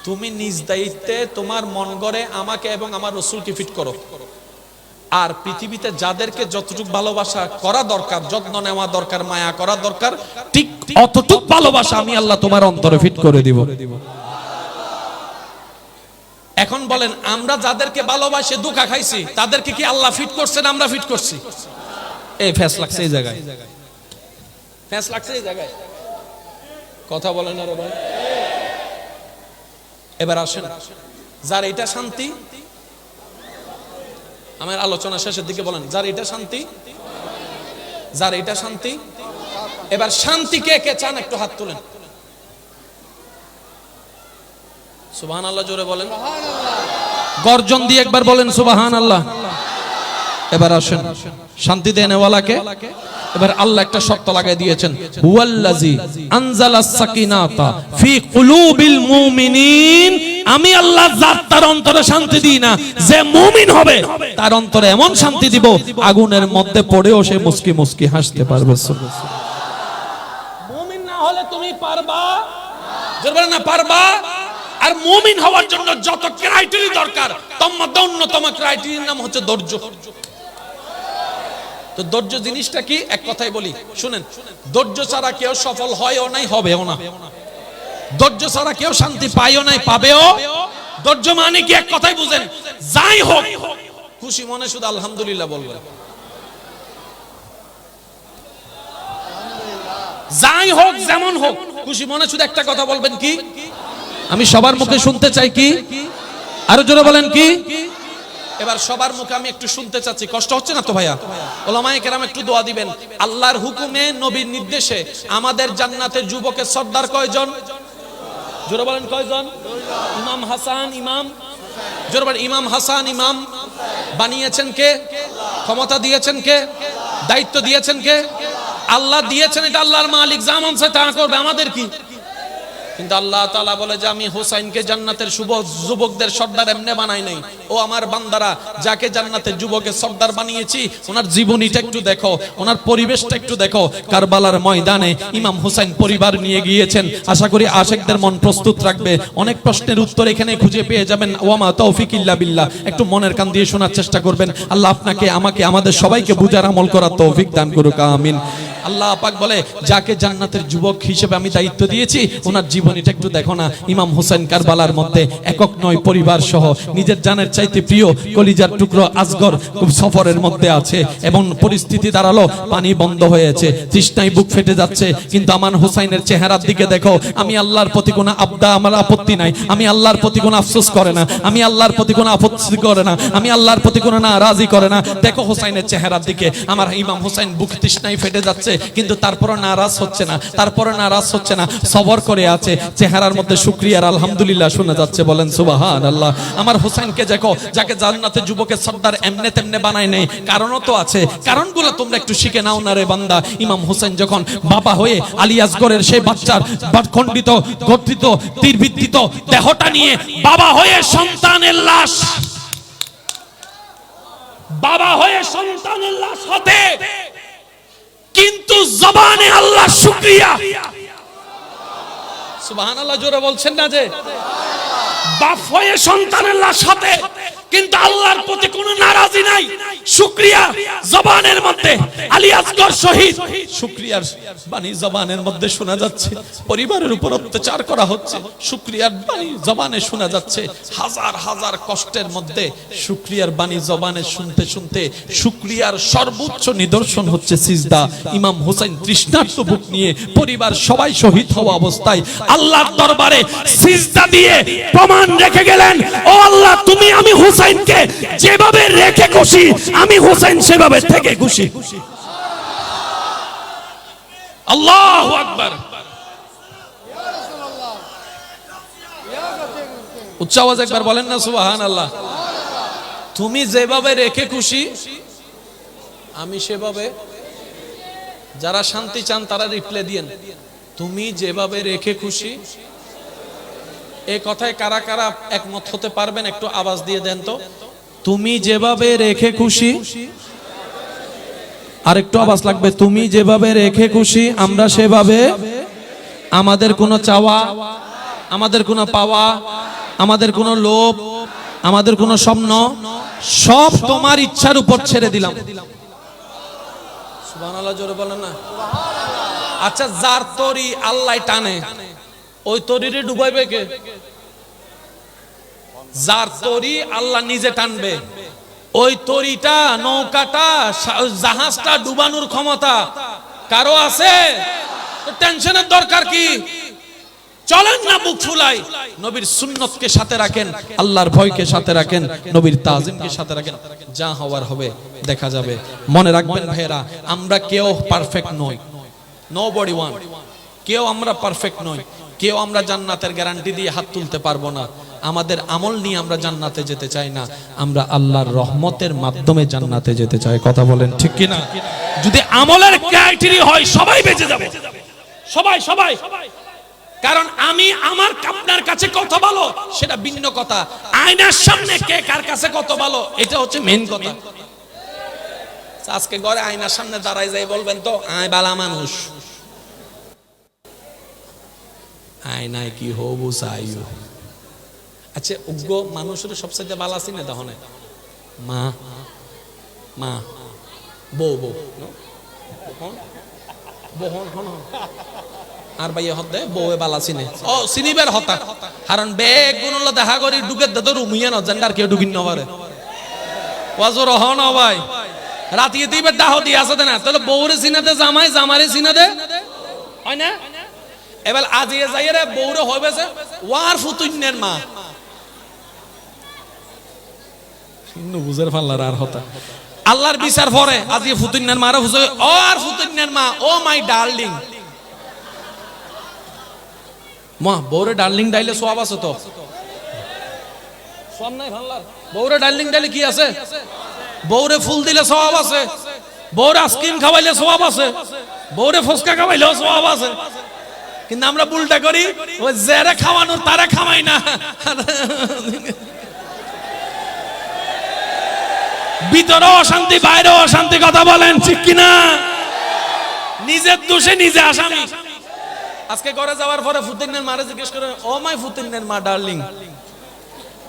তুমি নিজ দায়িত্বে তোমার মন গড়ে আমাকে এবং আমার রাসূলকে ফিট করো। আর পৃথিবীতে যাদেরকে যতটুকু ভালোবাসা করা দরকার, যত্ন নেওয়া দরকার, মায়া করা দরকার,
ঠিক অতটুক ভালোবাসা আমি আল্লাহ তোমার অন্তরে ফিট করে দিব।
এখন বলেন, আমরা যাদেরকে ভালোবাসে ধোঁকা খাইছি তাদেরকে কি আল্লাহ ফিট করছেন, আমরা ফিট করছি? এই ফ্যাস লাগছে এই জায়গায়, ফ্যাস লাগছে এই জায়গায়, কথা বলেন আরে ভাই। এবার আসেন, যার এটা শান্তি, আমার আলোচনা শেষের দিকে বলেন, যার এটা শান্তি, যার এটা শান্তি। এবার শান্তি কে কে চান একটু হাত তুলেন, সুবহানাল্লাহ জোরে বলেন,
গর্জন দিয়ে একবার বলেন সুবহানাল্লাহ। এবার আসেন, শান্তি দেনেওয়ালাকে। এবার আল্লাহ একটা শর্ত লাগাই দিয়েছেন, হুয়াল্লাযী আনজালাস সাকিনাতা ফি কুলুবিল মুমিনিন। আমি আল্লাহ জাত তার অন্তরে শান্তি দিই না, যে মুমিন হবে তার অন্তরে এমন শান্তি দিব আগুনের মধ্যে পড়েও সে মুস্কি মুস্কি হাসতে পারবে।
মুমিন না হলে তুমি পারবা, জোরে বলেন না পারবা। আর মুমিন হওয়ার জন্য যত ক্রাইটেরিয়া দরকার, তার মধ্যে অন্যতম ক্রাইটেরিয়ার নাম হচ্ছে ধৈর্য। তো ধৈর্য জিনিসটা কি, এক কথাই বলি শুনেন, ধৈর্য ছাড়া কেউ সফল হয়ও নাই, হবেও না। ধৈর্য ছাড়া কেউ শান্তি পায়ও নাই, পাবেও। ধৈর্য মানে কি, এক কথাই বুঝেন, যাই হোক খুশি মনে শুধু আলহামদুলিল্লাহ বলবেন। যাই হোক যেমন হোক খুশি মনে শুধু একটা কথা বলবেন, কি?
আমি সবার মুখে শুনতে চাই কি, আরো জোরে বলেন কি।
এবার সবার মুখে আমি একটু শুনতে চাচ্ছি, কষ্ট হচ্ছে না তো ভাইয়া? ওলামায়ে কেরাম একটু দোয়া দিবেন। আল্লাহর হুকুমে, নবীর নির্দেশে আমাদের জান্নাতের যুবকের সর্দার কয়জন? জোরে বলেন কয়জন? ইমাম হাসান, ইমাম, জোরে বলেন ইমাম হাসান ইমাম বানিয়েছেন কে? ক্ষমতা দিয়েছেন কে? দায়িত্ব দিয়েছেন কে? আল্লাহ দিয়েছেন, এটা আল্লাহর মালিক, যা মন চায় তা করবে, আমাদের কি? কিন্তু আল্লাহ তাআলা বলে যে আমি হুসাইনকে জান্নাতের যুবকদের সর্দার এমনি বানাই নাই। ও আমার বান্দারা, যাকে জান্নাতের যুবকের সর্দার বানিয়েছি ওনার জীবনীটা একটু দেখো, ওনার পরিবেশটা একটু দেখো। কারবালার ময়দানে ইমাম হুসাইন পরিবার নিয়ে গিয়েছেন। আশা করি আশিকদের মন প্রস্তুত রাখবে, অনেক প্রশ্নের উত্তর এখানে খুঁজে পেয়ে যাবেন। ওয়ামা তৌফিক ইল্লা বিল্লাহ। একটু মনের কান দিয়ে শোনার চেষ্টা করবেন। আল্লাহ আপনাকে, আমাকে, আমাদের সবাইকে বুঝার আমল করার তৌফিক দান করুক, আমিন। আল্লাহ পাক বলে, যাকে জান্নাতের যুবক হিসেবে আমি দায়িত্ব দিয়েছি ওনার জীবনীটা একটু দেখো না। ইমাম হুসাইন কারবালার মধ্যে একক নয়, পরিবার সহ নিজের জানের চাইতে প্রিয় কলিজার টুকরো আসগর খুব সফরের মধ্যে আছে, এবং পরিস্থিতি দাঁড়ালো পানি বন্ধ হয়েছে, তৃষ্ণায় বুক ফেটে যাচ্ছে। কিন্তু আমার হুসাইনের চেহারার দিকে দেখো, আমি আল্লাহর প্রতি কোনো আমার আপত্তি নাই, আমি আল্লাহর প্রতি কোনো আফসোস করে না, আমি আল্লাহর প্রতি কোনো আপত্তি করে না, আমি আল্লাহর প্রতি কোনো নারাজি করে না। দেখো হুসাইনের চেহারার দিকে, আমার ইমাম হুসাইন বুক তৃষ্ণায় ফেটে যাচ্ছে, কিন্তু তারপরও নারাজ হচ্ছে না, তারপরও নারাজ হচ্ছে না, সবর করে আছে। চেহারার মধ্যে শুকরিয়া আর আলহামদুলিল্লাহ শোনা যাচ্ছে, বলেন সুবহানাল্লাহ। আমার হুসাইনকে দেখো, যাকে জান্নাতের যুবকের সর্দার এমনে তেমনে বানায় নেই, কারণও তো আছে। কারণগুলো তোমরা একটু শিখে নাও না রে বান্দা। ইমাম হুসাইন যখন বাবা হয়ে আলী আসগরের সেই বাচ্চার খণ্ডিত গঠিত তীরবিদ্ধ দেহটা নিয়ে বাবা হয়ে সন্তানের লাশ, বাবা হয়ে সন্তানের লাশ হতে, কিন্তু জবানে আল্লাহ শুকরিয়া, সুবহানাল্লাহ জোরে বলছেন না? যে বাপ হয়ে সন্তানের লাশ হতে, কিন্তু আল্লাহর প্রতি কোনো নারাজি নাই, শুকরিয়া জবানের মধ্যে। আলী আসগর শহীদ, শুকরিয়ার বাণী জবানের মধ্যে শোনা যাচ্ছে। পরিবারের উপর অত্যাচার করা হচ্ছে, শুকরিয়ার বাণী জবানে শোনা যাচ্ছে। হাজার হাজার কষ্টের মধ্যে শুকরিয়ার বাণী জবানে শুনতে শুনতে শুকরিয়ার সর্বোচ্চ নিদর্শন হচ্ছে সিজদা। ইমাম হুসাইন তৃষ্ণার্ত বুক নিয়ে, পরিবার সবাই শহীদ হওয়া অবস্থায় আল্লাহর দরবারে সিজদা দিয়ে প্রমাণ রেখে গেলেন, ও আল্লাহ, তুমি আমি হুসাইনকে যেভাবে রেখে খুশি, আমি হুসাইন সেভাবে থেকে খুশি। আল্লাহু আকবার। উচ্চ আওয়াজ একবার বলেন না সুবহানাল্লাহ। তুমি যেভাবে রেখে খুশি, আমি সেভাবে। যারা শান্তি চান তারা রিপ্লাই দিয়েন, তুমি যেভাবে রেখে খুশি। এই কথায় কারা কারা একমত হতে পারবেন একটু আওয়াজ দিয়ে দেন তো। তুমি যেভাবে রেখে খুশি, আর একটু আওয়াজ লাগবে, তুমি যেভাবে রেখে খুশি আমরা সেভাবে। আমাদের কোনো চাওয়া, আমাদের কোনো পাওয়া, আমাদের কোনো লোভ, আমাদের কোনো স্বপ্ন, সব তোমার ইচ্ছার উপর ছেড়ে দিলাম। সুবহানাল্লাহ জোরে বলেন না। আচ্ছা, যার তরি আল্লাহ টানে, ওই তরিরে ডুবাইবে কে? যার তরি আল্লাহ নিজে টানবে, ওই তরিটা, নৌকাটা, জাহাজটা ডুবানোর ক্ষমতা কারো আছে? টেনশনের দরকার কি? চলেন না বুক ফুলাই, নবীর সুন্নতকে সাথে রাখেন, আল্লাহর ভয়কে সাথে রাখেন, নবীর তাজিমকে সাথে রাখেন, যা হওয়ার হবে দেখা যাবে। মনে রাখবেন ভাইয়েরা, আমরা কেউ পারফেক্ট নই, নোবডি ওয়ান। কেউ আমরা পারফেক্ট নই, কেউ আমরা জান্নাতের গ্যারান্টি দিয়ে হাত তুলতে পারবো না। আমাদের আমল নিয়ে আমরা জান্নাতে যেতে চাই না, আমরা আল্লাহর রহমতের মাধ্যমে জান্নাতে যেতে চাই। কথা বলেন ঠিক কি না?
যদি আমলের ক্রাইটেরিয়া হয় সবাই বেঁচে যাবে, সবাই সবাই। কারণ আমি আমার আপনার কাছে কত ভালো সেটা ভিন্ন কথা, আয়নার সামনে কে কার কাছে কত ভালো এটা হচ্ছে মেইন কথা।
আজকে ঘরে আয়নার সামনে দাঁড়াই যাই বলবেন তো আয় বালা মানুষ, আয়নায় কি হবু চাইও। আচ্ছা, উগ্র মানুষের সবচেয়ে বালা চিনে দহনে মা, মা, বউ, বউ, বহন হন আর ভাই হতে বউয়ে বালা চিনে, ও চিনিবার হতা। কারণ বেগ গুণল দেখা করি ঢুকে দে তো রুমিয়া ন জেন্ডার কেউ ঢুকিন নবারে ওয়াজর হন ভাই রাতিয়ে দিবে দাহ দিয়ে আসে না, তাহলে বউরে চিনাতে জামাই, জামারে চিনাতে হয় না। এবার আজিয়ে যাই রে বউরে হইবে যে ওয়ার ফুতুন্নের মা, বুঝের ফাল্লার আর হতা আল্লাহর বিচার পরে আজিয়ে ফুতুন্নের মারা ফুসে ও আর ফুতুন্নের মা, ও মাই ডার্লিং। মা বউরে ডার্লিং ডাইলে সওয়াব আছে তো? সওয়াব নাই ফাল্লার। বউরে ডার্লিং ডাইলে কি আছে? বউরে ফুল দিলে সওয়াব আছে, বউরে আইসক্রিম খাওয়াইলে সওয়াব আছে, বউরে ফুচকা খাওয়াইলেও সওয়াব আছে। কিন্তু আমরা উল্টা করি, ওই যারা খাওয়ানোর তারা খাওয়াই না।
ভিতরে অশান্তি, বাইরে অশান্তি। কথা বলেন ঠিক কিনা? নিজের দোষে নিজে আসামি।
আজকে ঘরে যাওয়ার পরে ফুতিনের মারে জিজ্ঞেস করে, ও মাই ফুতিনের মা ডার্লিং,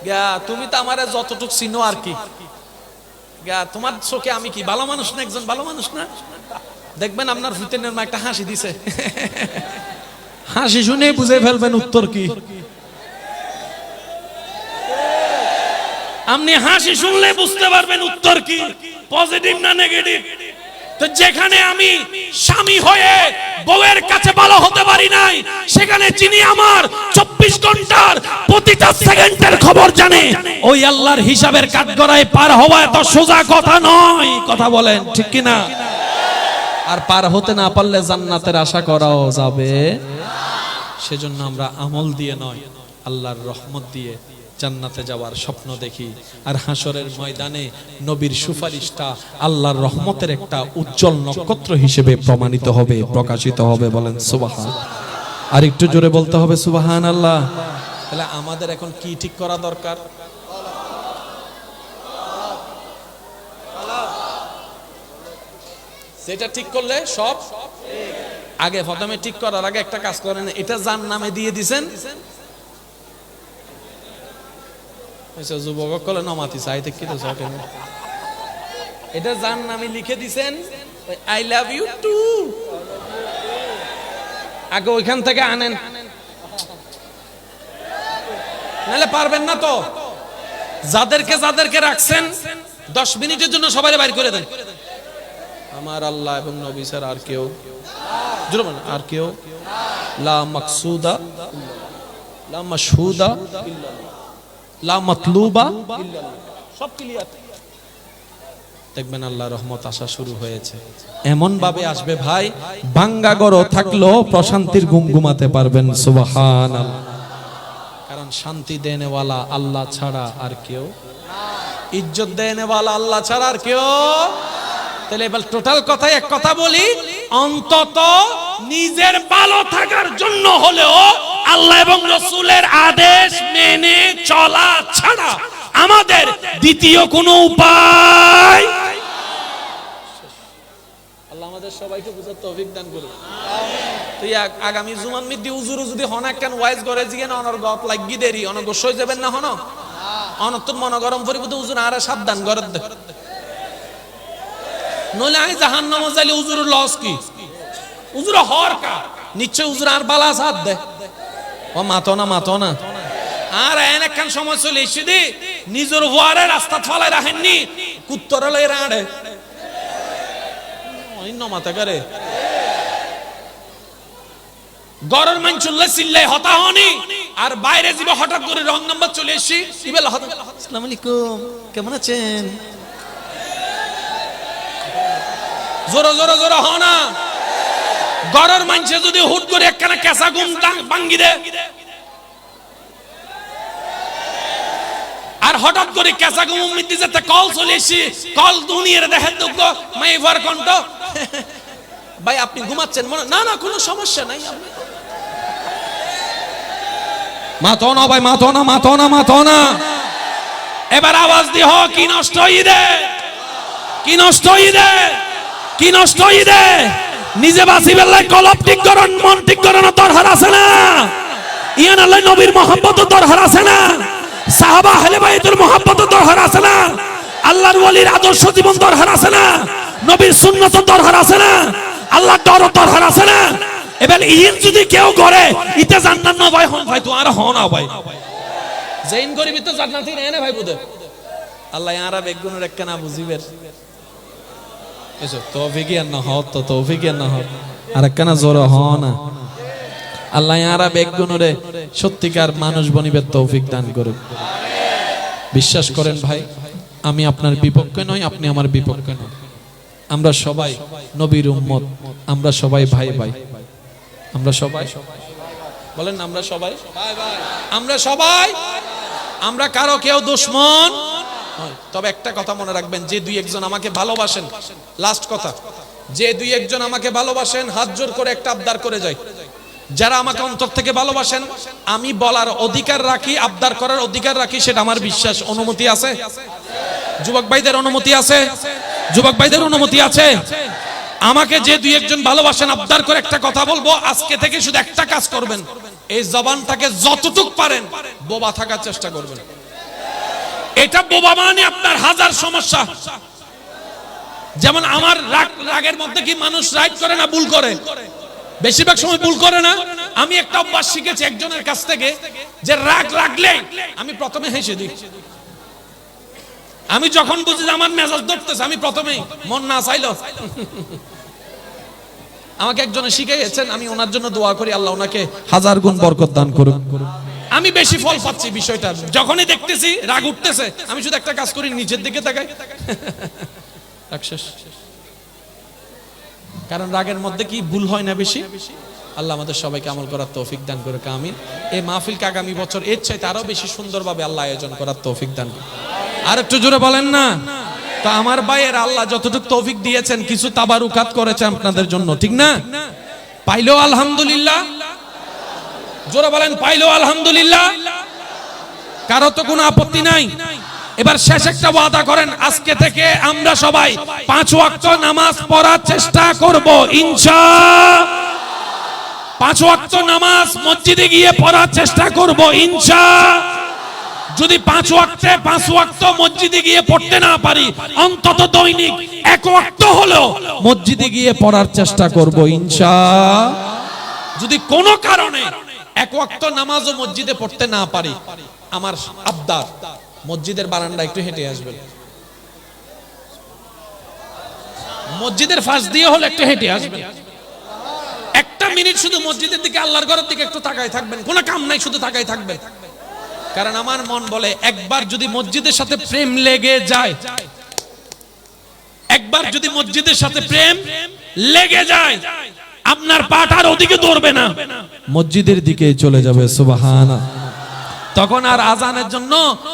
গা তুমি তো আমারে যতটুক চিনো আর কি, গা তোমার চোখে আমি কি ভালো মানুষ না? একজন ভালো মানুষ না? দেখবেন আপনার ফুতিনের মা একটা হাসি দিছে, হাসি শুনে বুঝে ফেলবেন উত্তর কি।
আপনি হাসি শুনলে বুঝতে পারবেন উত্তর কি, পজিটিভ না নেগেটিভ। তো যেখানে আমি স্বামী হয়ে বউয়ের কাছে ভালো হতে পারি নাই, সেখানে যিনি আমার 24 ঘন্টার প্রতিটা সেকেন্ডের খবর জানে, ওই আল্লাহর হিসাবের কাঠগড়ায় পার হওয়া এত সোজা কথা নয়। কথা বলেন ঠিক কিনা?
আর পার হতে না পারলে জান্নাতের আশা করাও যাবে। সেজন্য আমরা আমল দিয়ে নয়, আল্লাহর রহমত দিয়ে জান্নাতে যাওয়ার স্বপ্ন দেখি। আর হাসরের ময়দানে নবীর সুপারিশটা আল্লাহর রহমতের একটা উজ্জ্বল নক্ষত্র হিসেবে প্রমাণিত হবে, প্রকাশিত হবে। বলেন সুবহান। আর একটু জোরে বলতে হবে সুবহানাল্লাহ। তাহলে আমাদের এখন কি ঠিক করা দরকার? সেটা ঠিক করলে সব আগে প্রথমে ঠিক করার আগে একটা কাজ করেন, এটা যার নামে দিয়ে দিছেন, যুবক কলে নমাতি চাইতে কি এটা যার নামে লিখে দিছেন, আই লাভ ইউ টু, আগে ওইখান থেকে আনেন, নাহলে পারবেন না তো। যাদেরকে যাদেরকে রাখছেন 10 মিনিটের জন্য সবাই বাইর করে দেন। আমার আল্লাহ এবং নবী স্যার আর কেউ, আর কেউ, লা মাকসুদা লা মাশহুদা লা মাতলুবা, সব ক্লিয়ার। দেখবেন আল্লাহর রহমত আসা শুরু হয়েছে। এমন ভাবে আসবে ভাই, ভাঙ্গা গড় থাকলো প্রশান্তির ঘুম ঘুমাতে পারবেন। সুবহানাল্লাহ। কারণ শান্তি দেনেওয়ালা আল্লাহ ছাড়া আর কেউ, ইজ্জত দেনেওয়ালা আল্লাহ ছাড়া আর কেউ। তাহলে এবার টোটাল কথাই এক কথা বলি, অন্তত
নিজের ভালো থাকার জন্য হলেও আল্লাহ এবং রাসূলের আদেশ মেনে চলা ছাড়া আমাদের দ্বিতীয় কোনো উপায়।
আল্লাহ আমাদের সবাইকে বুঝার তৌফিক দান করুন। তুই আগামী জুমান মিদি উজুর যদি হনা কেন ওয়াইজ করে জিগে না অনর গপ লাগি দেরি অনর গোসই যাবেন না হন অনন্তর মনে গরম পরিবর্তে হুজুর আরে সাবধান করে দে নইলে আমি জাহান্নাম যাইলে হুজুর লস কি হুজুর হর কা নিশ্চয় হুজুর আর বালা সাথ দে ও মাতো না আর একখান সময় চলে এসে দি নিজের ওয়ারে রাস্তা ফলাই রাখেননি কুত্তরে লই রাড়ে অন্য মাথা করে গরর মান চুল্লে সিল্লে হতা হনি আর বাইরে যাব হঠাৎ করে রং নাম্বার চলে এসি ইবেল আসসালামু আলাইকুম কেমন আছেন জোরে জোরে জোরে হ না গরর মানছে যদি হুট করে একখানা কেঁচা ঘুম ভাঙ্গি দে আর হঠাৎ করে কেঁচা ঘুম মিটি যেতে কল চলে এসি কল দুনিয়ার দেখেন দুঃখ মাই ভার কণ্ঠ ভাই আপনি ঘুমাচ্ছেন না না কোনো সমস্যা নাই মাতো না ভাই মাতো না এবার আওয়াজ দি হ কি নষ্ট হই দে নিজে বাসি বেলায় কলব ঠিক করন মন ঠিক করন দরকার আছে না ইয়ান আল্লাহ নবীর মহব্বত দরকার আছে না সাহাবা আহলে বাইতুল মহব্বত দরকার আছে না আল্লাহর ওলির আদর্শ জীবন দরকার আছে না নবীর সুন্নাত দরকার আছে না আল্লাহর ডর দরকার আছে না এবার ইন যদি কেউ করে ইতে জান্নাত না ভাই হন ভাই তো আর হন না ভাই জেন গরিবি তো জান্নাতই না ভাই বুদে আল্লাহ ইয়ারা বেগুনের একখানা বুঝিবের এসো তৌফিক আর না হত তো তৌফিক আর না হত আর একখানা জোরে হ না আল্লাহ ইয়ারা বেগুনরে সত্যিকার মানুষ বনিবের তৌফিক দান করুক বিশ্বাস করেন ভাই আমি আপনার বিপক্ষে নই আপনি আমার বিপক্ষে নয় আমরা সবাই নবীর উম্মত আমরা সবাই ভাই ভাই আমরা সবাই বলেন না আমরা সবাই আমরা কারো কেউ দুশমন তবে একটা কথা মনে রাখবেন যে দুই একজন আমাকে ভালোবাসেন লাস্ট কথা যে দুই একজন আমাকে ভালোবাসেন হাত জোর করে একটা আবদার করে যায় যারা আমাকে অন্তর থেকে ভালোবাসেন আমি বলার অধিকার রাখি আবদার করার অধিকার রাখি সেটা আমার বিশ্বাস অনুমতি আছে যুবক ভাইদের অনুমতি আছে আমাকে যে দুই একজন ভালোবাসেন আবদার করে একটা কথা বলবো আজকে থেকে শুধু একটা কাজ করবেন এই জবানটাকে যতটুকু পারেন বোবা থাকার চেষ্টা করবেন এটা বোবা মানে আপনার হাজার সমস্যা যেমন আমার রাগের মধ্যে কি মানুষ রাইট করে না ভুল করে বেশিরভাগ সময় ভুল করে না আমি একটা অভ্যাস শিখেছি একজনের কাছ থেকে যে রাগ লাগলে আমি প্রথমে হেসে দিই আমি যখন বুঝি যে আমার মেজাজ ধরতেছে আমি প্রথমেই মন না চাইলো আমাকে একজনে শিখিয়েছেন আমি ওনার জন্য দোয়া করি আল্লাহ ওনাকে হাজার গুণ বরকত দান করুন আমি বেশি ফল পাচ্ছি বিষয়টা যখনই দেখতেছি রাগ উঠতেছে আমি শুধু একটা কাজ করি নিচের দিকে তাকাই রাক্ষস কারণ রাগের মধ্যে কি ভুল হয় না বেশি আল্লাহ আমাদের সবাইকে আমল করার তৌফিক দান করুক আমিন এই মাহফিলকে আগামী বছর এর চাইতে আরো বেশি সুন্দরভাবে আল্লাহ আয়োজন করার তৌফিক দান করুক আর একটু জোরে বলেন না তো আমার ভাইয়ের আল্লাহ যতটুকু তৌফিক দিয়েছেন কিছু তাবারুকাত করেছেন আপনাদের জন্য ঠিক না পাইলো আলহামদুলিল্লাহ জোরে বলেন পাইলো আলহামদুলিল্লাহ কারো তো কোনো আপত্তি নাই এবার শেষ একটা ওয়াদা করেন আজকে থেকে আমরা সবাই 5 ওয়াক্ত নামাজ পড়ার চেষ্টা করব ইনশাআল্লাহ 5 ওয়াক্ত নামাজ মসজিদে গিয়ে পড়ার চেষ্টা করব ইনশাআল্লাহ যদি 5 ওয়াক্ত মসজিদে গিয়ে পড়তে না পারি অন্তত দৈনিক 1 ওয়াক্ত হলো মসজিদে গিয়ে পড়ার চেষ্টা করব ইনশাআল্লাহ যদি কোনো কারণে 1 ওয়াক্ত নামাজও মসজিদে পড়তে না পারি আমার আবদার মসজিদের বারান্দা একটু হেঁটে আসবেন মসজিদের পাশ দিয়ে হলে একটু হেঁটে আসবেন একটা মিনিট শুধু মসজিদের দিকে আল্লাহর ঘরের দিকে একটু তাকায় থাকবেন কোনো কাম নাই শুধু তাকায় থাকবেন কারণ আমার মন বলে একবার যদি মসজিদের সাথে প্রেম লেগে যায় আপনার পাট আর ওদিকে দৌড়বে না মসজিদের দিকে চলে যাবে সুবহানাল্লাহ তখন আর আজানের জন্য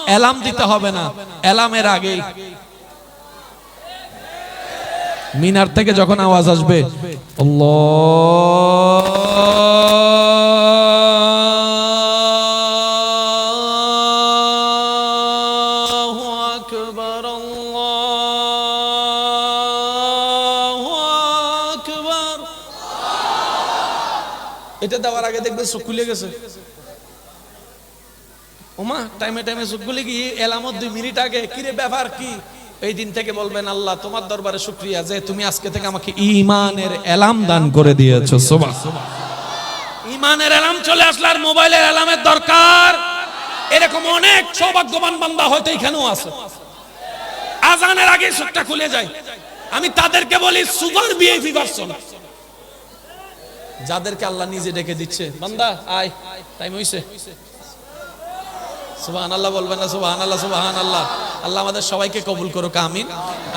অ্যালার্ম দিতে হবে না অ্যালার্মের আগে মিনার থেকে যখন আওয়াজ আসবে আল্লাহু আকবার আল্লাহু আকবার এটা দেওয়ার আগে দেখবে চোখ খুলে গেছে ওমা টাইমে টাইমে চোখগুলি গিয়ে এলামত 2 মিনিট আগে কিরে ব্যাপার কি, এই দিন থেকে বলবেন আল্লাহ তোমার দরবারে শুকরিয়া যে তুমি আজকে থেকে আমাকে ঈমানের এলাম দান করে দিয়েছো। সুবহানাল্লাহ। ঈমানের এলাম চলে আসলে আর মোবাইলের এলামের দরকার। এরকম অনেক সৌভাগ্যবান বান্দা হয়তো এখানেও আছে, আজানের আগে চোখটা খুলে যায়। আমি তাদেরকে বলি সুপার ভিআইপি পারসন, যাদেরকে আল্লাহ নিজে ডেকে দিচ্ছে, বান্দা আয় টাইম হইছে। সুবহানাল্লাহ বলবেন না? সুবহানাল্লাহ, সুবহানাল্লাহ। আল্লাহ আমাদের সবাইকে কবুল করুক, আমিন।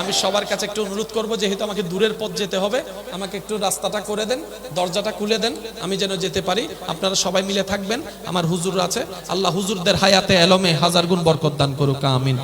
আমি সবার কাছে একটু অনুরোধ করব, যেহেতু আমাকে দূরের পথ যেতে হবে, আমাকে একটু রাস্তাটা করে দেন, দরজাটা খুলে দেন, আমি যেন যেতে পারি। আপনারা সবাই মিলে থাকবেন, আমার হুজুর আছে, আল্লাহ হুজুরদের হায়াতে এলমে হাজার গুণ বরকত দান করুক, আমিন।